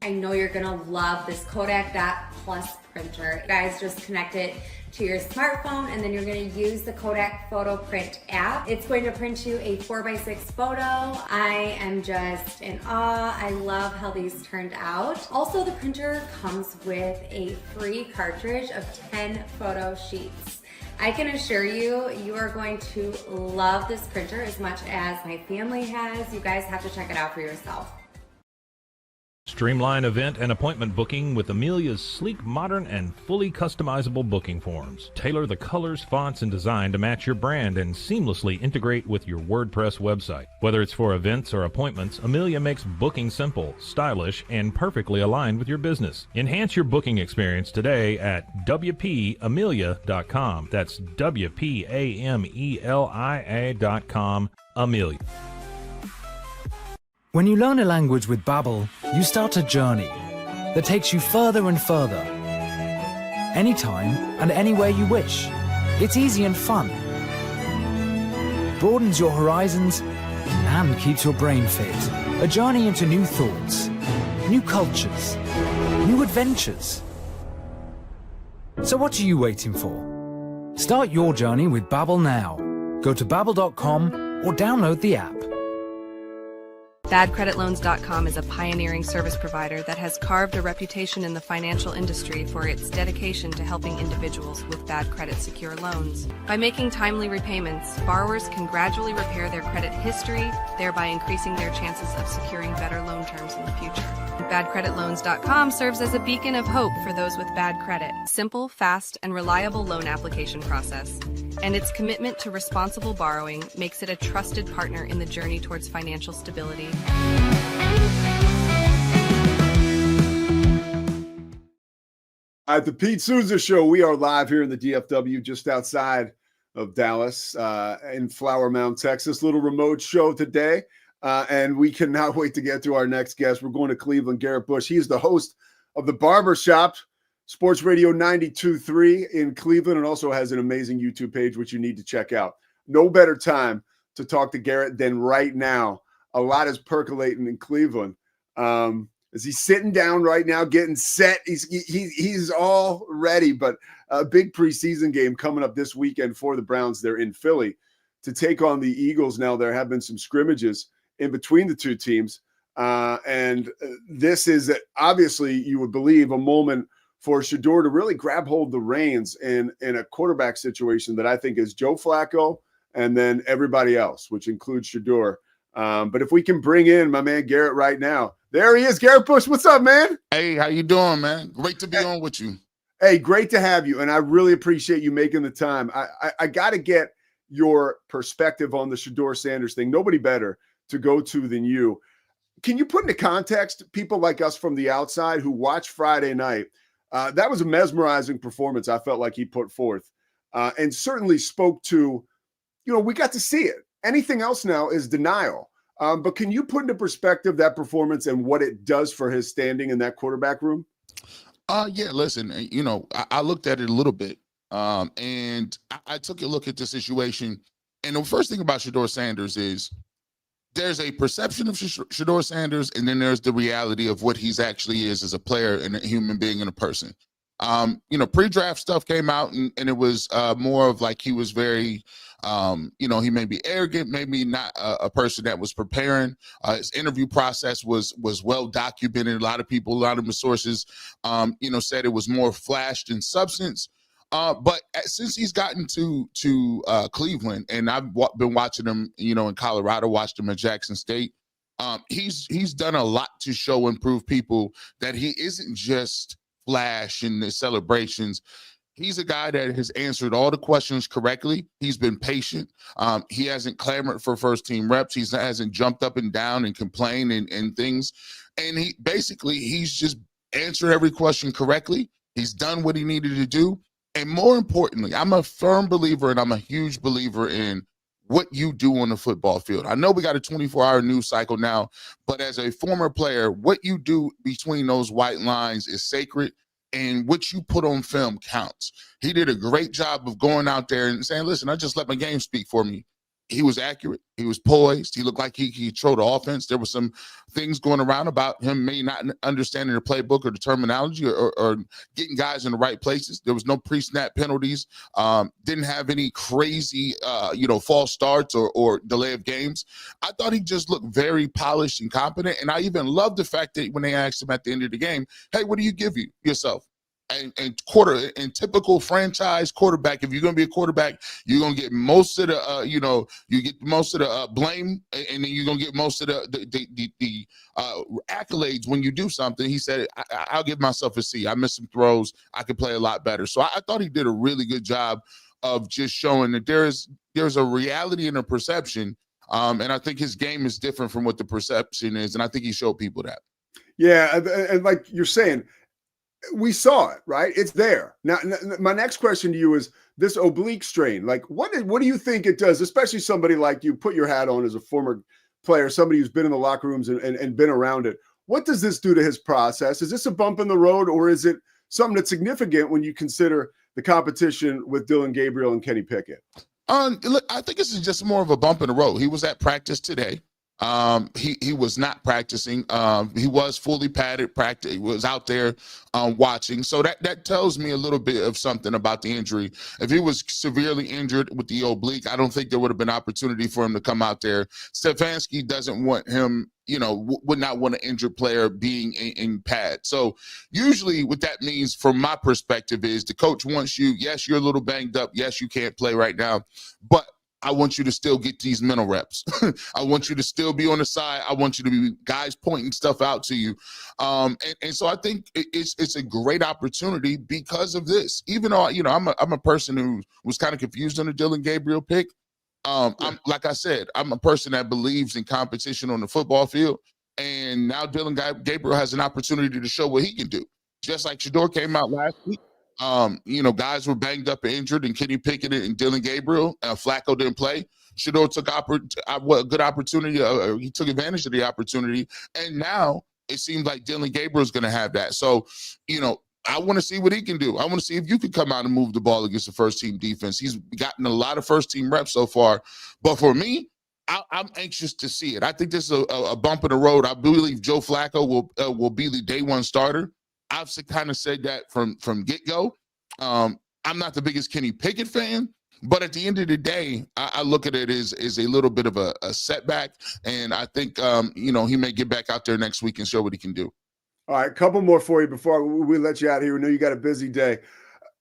I know you're gonna love this Kodak Dot Plus printer. You guys just connect it to your smartphone and then you're gonna use the Kodak Photo Print app. It's going to print you a 4x6 photo. I am just in awe. I love how these turned out. Also, the printer comes with a free cartridge of 10 photo sheets. I can assure you, you are going to love this printer as much as my family has. You guys have to check it out for yourself. Streamline event and appointment booking with Amelia's sleek, modern, and fully customizable booking forms. Tailor the colors, fonts, and design to match your brand and seamlessly integrate with your WordPress website. Whether it's for events or appointments, Amelia makes booking simple, stylish, and perfectly aligned with your business. Enhance your booking experience today at WPAmelia.com. That's WPAMELIA.com. Amelia. When you learn a language with Babbel, you start a journey that takes you further and further. Anytime and anywhere you wish. It's easy and fun. Broadens your horizons and keeps your brain fit. A journey into new thoughts, new cultures, new adventures. So what are you waiting for? Start your journey with Babbel now. Go to babbel.com or download the app. BadCreditLoans.com is a pioneering service provider that has carved a reputation in the financial industry for its dedication to helping individuals with bad credit secure loans. By making timely repayments, borrowers can gradually repair their credit history, thereby increasing their chances of securing better loan terms in the future. BadCreditLoans.com serves as a beacon of hope for those with bad credit. Simple, fast, and reliable loan application process. And its commitment to responsible borrowing makes it a trusted partner in the journey towards financial stability. All right, the Pete Sousa Show. We are live here in the DFW, just outside of Dallas, in Flower Mound, Texas. Little remote show today, and we cannot wait to get to our next guest. We're going to Cleveland. Garrett Bush. He's the host of the Barbershop, Sports Radio 92.3 in Cleveland, and also has an amazing YouTube page, which you need to check out. No better time to talk to Garrett than right now. A lot is percolating in Cleveland. Is he sitting down right now, getting set? He's all ready, but a big preseason game coming up this weekend for the Browns. They're in Philly to take on the Eagles. Now, there have been some scrimmages in between the two teams, and this is obviously, you would believe, a moment for Shedeur to really grab hold of the reins in a quarterback situation that I think is Joe Flacco and then everybody else, which includes Shedeur. But if we can bring in my man Garrett right now. There he is, Garrett Bush. What's up, man? Hey, how you doing, man? Great to be on with you. Hey, great to have you, and I really appreciate you making the time. I got to get your perspective on the Shedeur Sanders thing. Nobody better to go to than you. Can you put into context people like us from the outside who watched Friday night? That was a mesmerizing performance I felt like he put forth, and certainly spoke to, we got to see it. Anything else now is denial. But can you put into perspective that performance and what it does for his standing in that quarterback room? Yeah, listen, I looked at it a little bit, and I took a look at the situation. And the first thing about Shedeur Sanders is there's a perception of Shedeur Sanders, and then there's the reality of what he's actually is as a player and a human being and a person. Pre-draft stuff came out, and it was more of like he was very he may be arrogant, maybe not a person that was preparing. His interview process was well documented. A lot of people, a lot of the sources, said it was more flash than substance. But since he's gotten to Cleveland, and I've been watching him, in Colorado, watched him at Jackson State, he's done a lot to show and prove people that he isn't just flash in the celebrations. He's a guy that has answered all the questions correctly. He's been patient. He hasn't clamored for first team reps. He hasn't jumped up and down and complained and things. And he's just answered every question correctly. He's done what he needed to do. And more importantly, I'm a firm believer, and I'm a huge believer in what you do on the football field. I know we got a 24-hour news cycle now, but as a former player, what you do between those white lines is sacred. And what you put on film counts. He did a great job of going out there and saying, listen, I just let my game speak for me. He was accurate. He was poised. He looked like he controlled the offense. There were some things going around about him maybe not understanding the playbook or the terminology or getting guys in the right places. There was no pre-snap penalties. Didn't have any crazy, false starts or delay of games. I thought he just looked very polished and competent. And I even loved the fact that when they asked him at the end of the game, hey, what do you give yourself? And typical franchise quarterback, if you're going to be a quarterback, you're going to get most of the, you get most of the blame, and then you're going to get most of the accolades when you do something. He said, I'll give myself a C. I missed some throws. I could play a lot better. So I thought he did a really good job of just showing that there's a reality and a perception. And I think his game is different from what the perception is. And I think he showed people that. Yeah. And like you're saying, we saw it, right? It's there. Now, my next question to you is this oblique strain. Like, what do you think it does, especially somebody like you, put your hat on as a former player, somebody who's been in the locker rooms and been around it. What does this do to his process? Is this a bump in the road, or is it something that's significant when you consider the competition with Dillon Gabriel and Kenny Pickett? Look, I think this is just more of a bump in the road. He was at practice today. He was not practicing. He was fully padded. He was out there watching. So that tells me a little bit of something about the injury. If he was severely injured with the oblique, I don't think there would have been opportunity for him to come out there. Stefanski doesn't want him, would not want an injured player being in pad. So usually what that means from my perspective is the coach wants you, yes, you're a little banged up. Yes, you can't play right now, but I want you to still get these mental reps. I want you to still be on the side. I want you to be guys pointing stuff out to you. And so I think it's a great opportunity because of this. Even though, I'm a person who was kind of confused on the Dillon Gabriel pick. I'm, like I said, I'm a person that believes in competition on the football field. And now Dillon Gabriel has an opportunity to show what he can do. just like Shedeur came out last week. Guys were banged up and injured, and Kenny Pickett and Dylan Gabriel. Flacco didn't play. Shedeur took a good opportunity. He took advantage of the opportunity, and now it seems like Dylan Gabriel is going to have that. So, I want to see what he can do. I want to see if you can come out and move the ball against the first-team defense. He's gotten a lot of first-team reps so far, but for me, I'm anxious to see it. I think this is a bump in the road. I believe Joe Flacco will be the day one starter. I've kind of said that from get-go. I'm not the biggest Kenny Pickett fan, but at the end of the day, I look at it as a little bit of a setback, and I think he may get back out there next week and show what he can do. All right, a couple more for you before we let you out here. We know you got a busy day.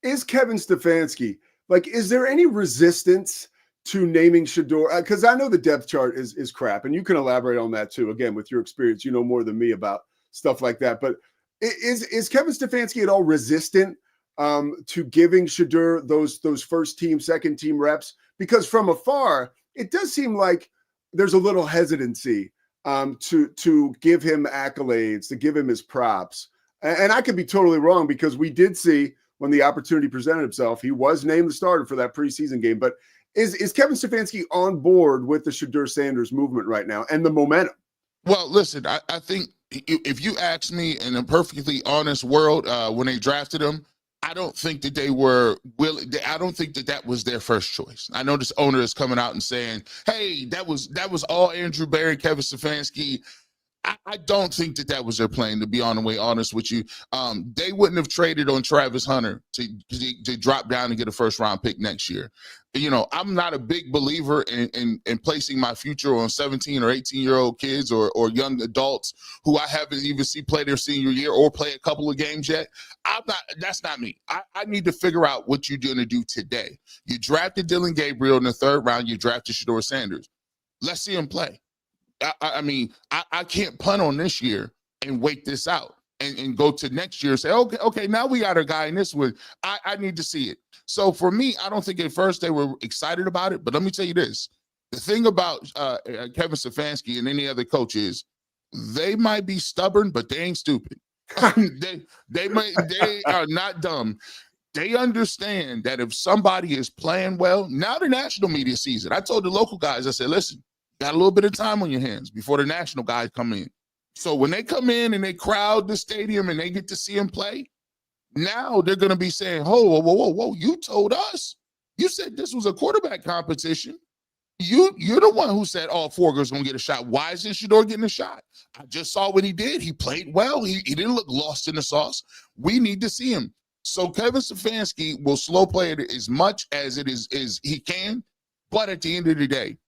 Is Kevin Stefanski, is there any resistance to naming Shedeur? Because I know the depth chart is crap, and you can elaborate on that too. Again, with your experience, you know more than me about stuff like that. But is Kevin Stefanski at all resistant to giving Shedeur those first team, second team reps? Because from afar, it does seem like there's a little hesitancy to give him accolades, to give him his props. And I could be totally wrong, because we did see when the opportunity presented itself, he was named the starter for that preseason game. But is Kevin Stefanski on board with the Shedeur Sanders movement right now and the momentum? Well, listen, I think if you ask me, in a perfectly honest world, when they drafted him, I don't think that they were willing. I don't think that was their first choice. I know this owner is coming out and saying, "Hey, that was all Andrew Berry, Kevin Stefanski." I don't think that was their plan, to be on the way honest with you. They wouldn't have traded on Travis Hunter to drop down and get a first round pick next year. I'm not a big believer in placing my future on 17 or 18-year-old kids or young adults who I haven't even seen play their senior year or play a couple of games yet. That's not me. I need to figure out what you're going to do today. You drafted Dylan Gabriel in the third round. You drafted Shedeur Sanders. Let's see him play. I can't punt on this year and wait this out and go to next year and say, okay, now we got a guy in this one. I need to see it. So for me, I don't think at first they were excited about it, but let me tell you this. The thing about Kevin Stefanski and any other coach is they might be stubborn, but they ain't stupid. they are not dumb. They understand that if somebody is playing well, now the national media sees it. I told the local guys, I said, listen, got a little bit of time on your hands before the national guys come in. So when they come in and they crowd the stadium and they get to see him play, now they're going to be saying, whoa, you told us. You said this was a quarterback competition. You're the one who said all four girls going to get a shot. Why isn't Shedeur getting a shot? I just saw what he did. He played well. He didn't look lost in the sauce. We need to see him. So Kevin Stefanski will slow play it as much as he can. But at the end of the day,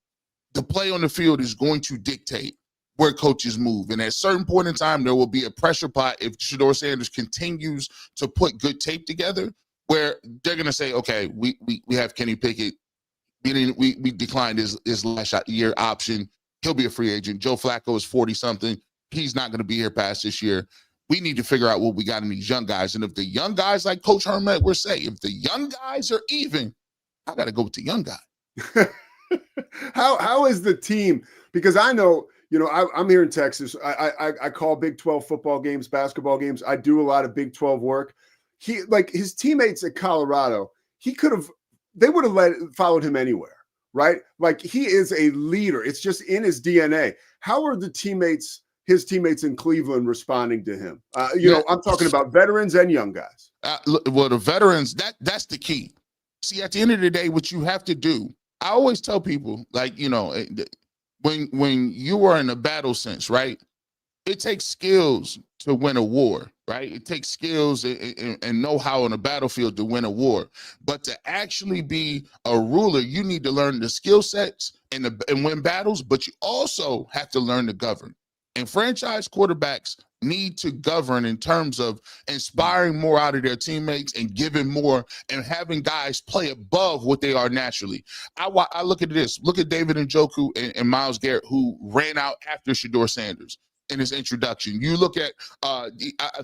the play on the field is going to dictate where coaches move. And at a certain point in time, there will be a pressure pot if Shedeur Sanders continues to put good tape together, where they're going to say, okay, we have Kenny Pickett. We declined his last year option. He'll be a free agent. Joe Flacco is 40-something. He's not going to be here past this year. We need to figure out what we got in these young guys. And if the young guys, like Coach Herman would say, if the young guys are even, I got to go with the young guy. How is the team? Because I know, I'm here in Texas. I call Big 12 football games, basketball games. I do a lot of Big 12 work. His teammates at Colorado, they would have followed him anywhere, right? Like, he is a leader. It's just in his DNA. How are his teammates in Cleveland responding to him? I'm talking about veterans and young guys. Well, the veterans, that's the key. See, at the end of the day, what you have to do, I always tell people, when you are in a battle sense, right? It takes skills to win a war, right? It takes skills and know-how on a battlefield to win a war. But to actually be a ruler, you need to learn the skill sets and win battles, but you also have to learn to govern. And franchise quarterbacks need to govern in terms of inspiring more out of their teammates and giving more and having guys play above what they are naturally. I look at this. Look at David Njoku and Myles Garrett, who ran out after Shedeur Sanders in his introduction. You look at, I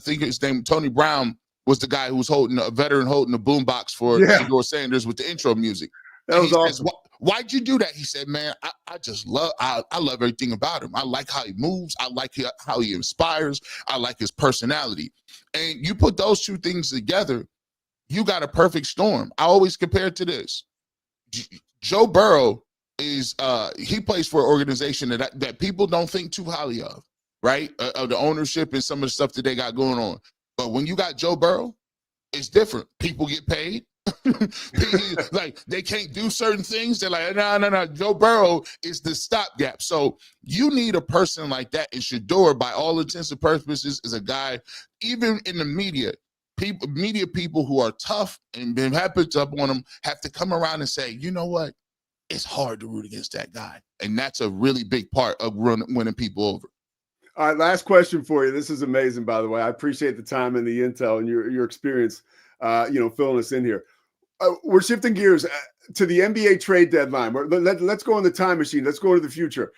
think his name, Tony Brown, was the guy who was holding a veteran holding the boombox for Shedeur Sanders with the intro music. That was awesome. Why'd you do that? He said, man, I just love, I love everything about him. I like how he moves. I like how he inspires. I like his personality. And you put those two things together, you got a perfect storm. I always compare it to this. Joe Burrow is, he plays for an organization that people don't think too highly of, right? Of the ownership and some of the stuff that they got going on. But when you got Joe Burrow, it's different. People get paid. Like they can't do certain things. They're like, no. Joe Burrow is the stopgap. So you need a person like that. And Shedeur, by all intents and purposes, is a guy, even in the media people who are tough and been happens up on them have to come around and say, you know what? It's hard to root against that guy. And that's a really big part of winning people over. All right, last question for you. This is amazing, by the way. I appreciate the time and the intel and your experience, filling us in here. We're shifting gears to the NBA trade deadline. Let's go in the time machine. Let's go to the future.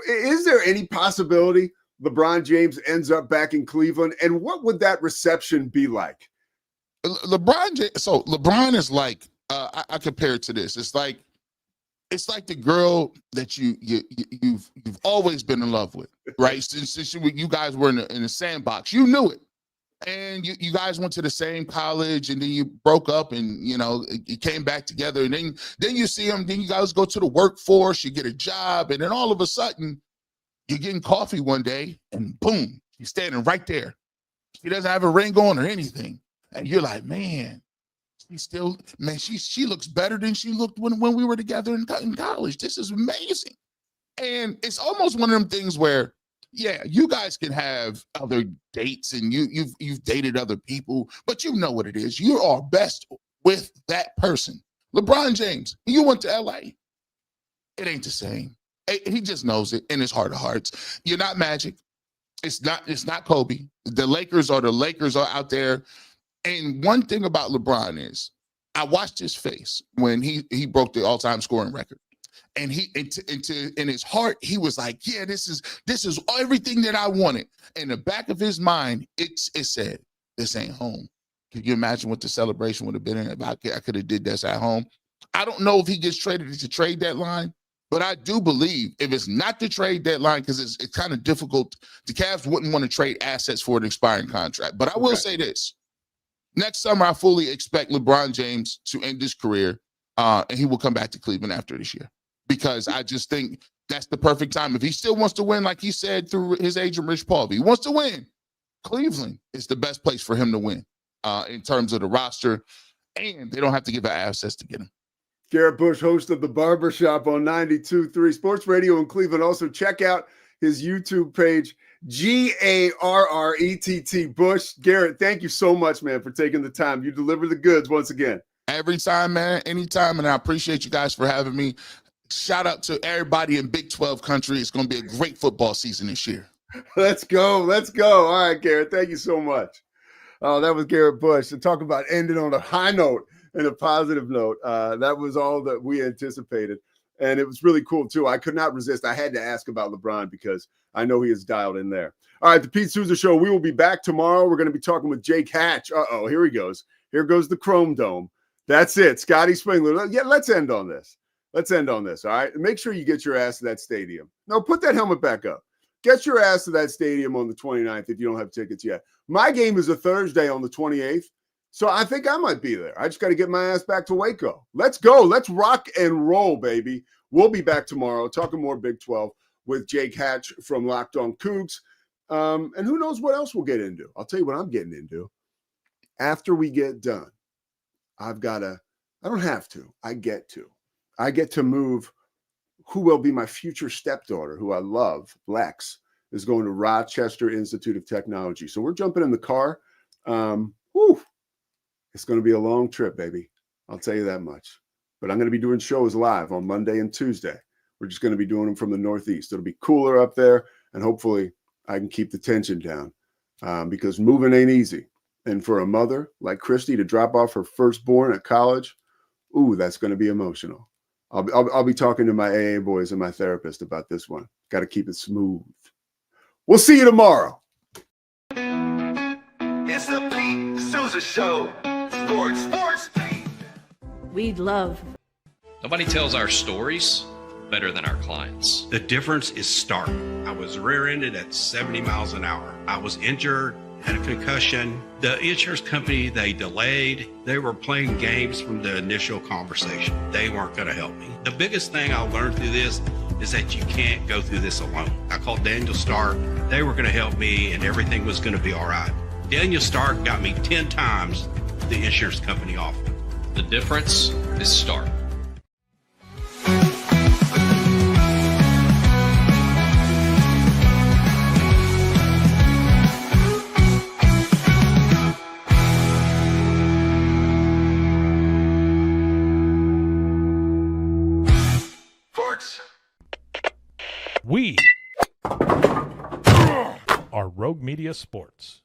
Is there any possibility LeBron James ends up back in Cleveland? And what would that reception be like? LeBron is like, I compare it to this. It's like the girl that you've always been in love with, right? Since you guys were in the sandbox, you knew it. And you guys went to the same college, and then you broke up, and you came back together, and then you see them. Then you guys go to the workforce, you get a job, and then all of a sudden you're getting coffee one day, and boom, she's standing right there. She doesn't have a ring on or anything, and you're like, man, she looks better than she looked when we were together in college. This is amazing. And it's almost one of them things where, yeah, you guys can have other dates and you've dated other people, but you know what it is. You are best with that person. LeBron James, you went to LA. It ain't the same. He just knows it in his heart of hearts. You're not Magic. It's not Kobe. The Lakers are out there. And one thing about LeBron is I watched his face when he broke the all-time scoring record. And in his heart, he was like, yeah, this is everything that I wanted. In the back of his mind, it said, this ain't home. Can you imagine what the celebration would have been if I could have did this at home? I don't know if he gets traded at the trade deadline, but I do believe if it's not the trade deadline, because it's kind of difficult, the Cavs wouldn't want to trade assets for an expiring contract. But I will say this. Next summer, I fully expect LeBron James to end his career, and he will come back to Cleveland after this year. Because I just think that's the perfect time. If he still wants to win, like he said through his agent, Rich Paul, if he wants to win, Cleveland is the best place for him to win in terms of the roster, and they don't have to give out assets to get him. Garrett Bush, host of The Barbershop on 92.3 Sports Radio in Cleveland. Also, check out his YouTube page, Garrett Bush. Garrett, thank you so much, man, for taking the time. You deliver the goods once again. Every time, man, anytime, and I appreciate you guys for having me. Shout out to everybody in Big 12 country. It's going to be a great football season this year. Let's go. All right, Garrett, thank you so much. Oh, that was Garrett Bush. To talk about ending on a high note and a positive note. That was all that we anticipated. And it was really cool, too. I could not resist. I had to ask about LeBron because I know he is dialed in there. All right, the Pete Sousa Show. We will be back tomorrow. We're going to be talking with Jake Hatch. Uh-oh, here he goes. Here goes the Chrome Dome. That's it. Scotty Springler. Yeah, let's end on this. All right? Make sure you get your ass to that stadium. No, put that helmet back up. Get your ass to that stadium on the 29th if you don't have tickets yet. My game is a Thursday on the 28th, so I think I might be there. I just got to get my ass back to Waco. Let's go. Let's rock and roll, baby. We'll be back tomorrow talking more Big 12 with Jake Hatch from Locked On Cougs. And who knows what else we'll get into. I'll tell you what I'm getting into. After we get done, I get to move who will be my future stepdaughter, who I love, Lex, is going to Rochester Institute of Technology. So we're jumping in the car. It's going to be a long trip, baby. I'll tell you that much. But I'm going to be doing shows live on Monday and Tuesday. We're just going to be doing them from the Northeast. It'll be cooler up there, and hopefully I can keep the tension down because moving ain't easy. And for a mother like Christy to drop off her firstborn at college, that's going to be emotional. I'll be talking to my AA boys and my therapist about this one. Got to keep it smooth. We'll see you tomorrow. It's the Pete Sousa Show. Sports. We love Nobody tells our stories better than our clients. The difference is stark. I was rear-ended at 70 miles an hour. I was injured, had a concussion. The insurance company, they delayed. They were playing games from the initial conversation. They weren't going to help me. The biggest thing I learned through this is that you can't go through this alone. I called Daniel Stark. They were going to help me, and everything was going to be all right. Daniel Stark got me 10 times the insurance company offered. The difference is stark. We are Rogue Media Sports.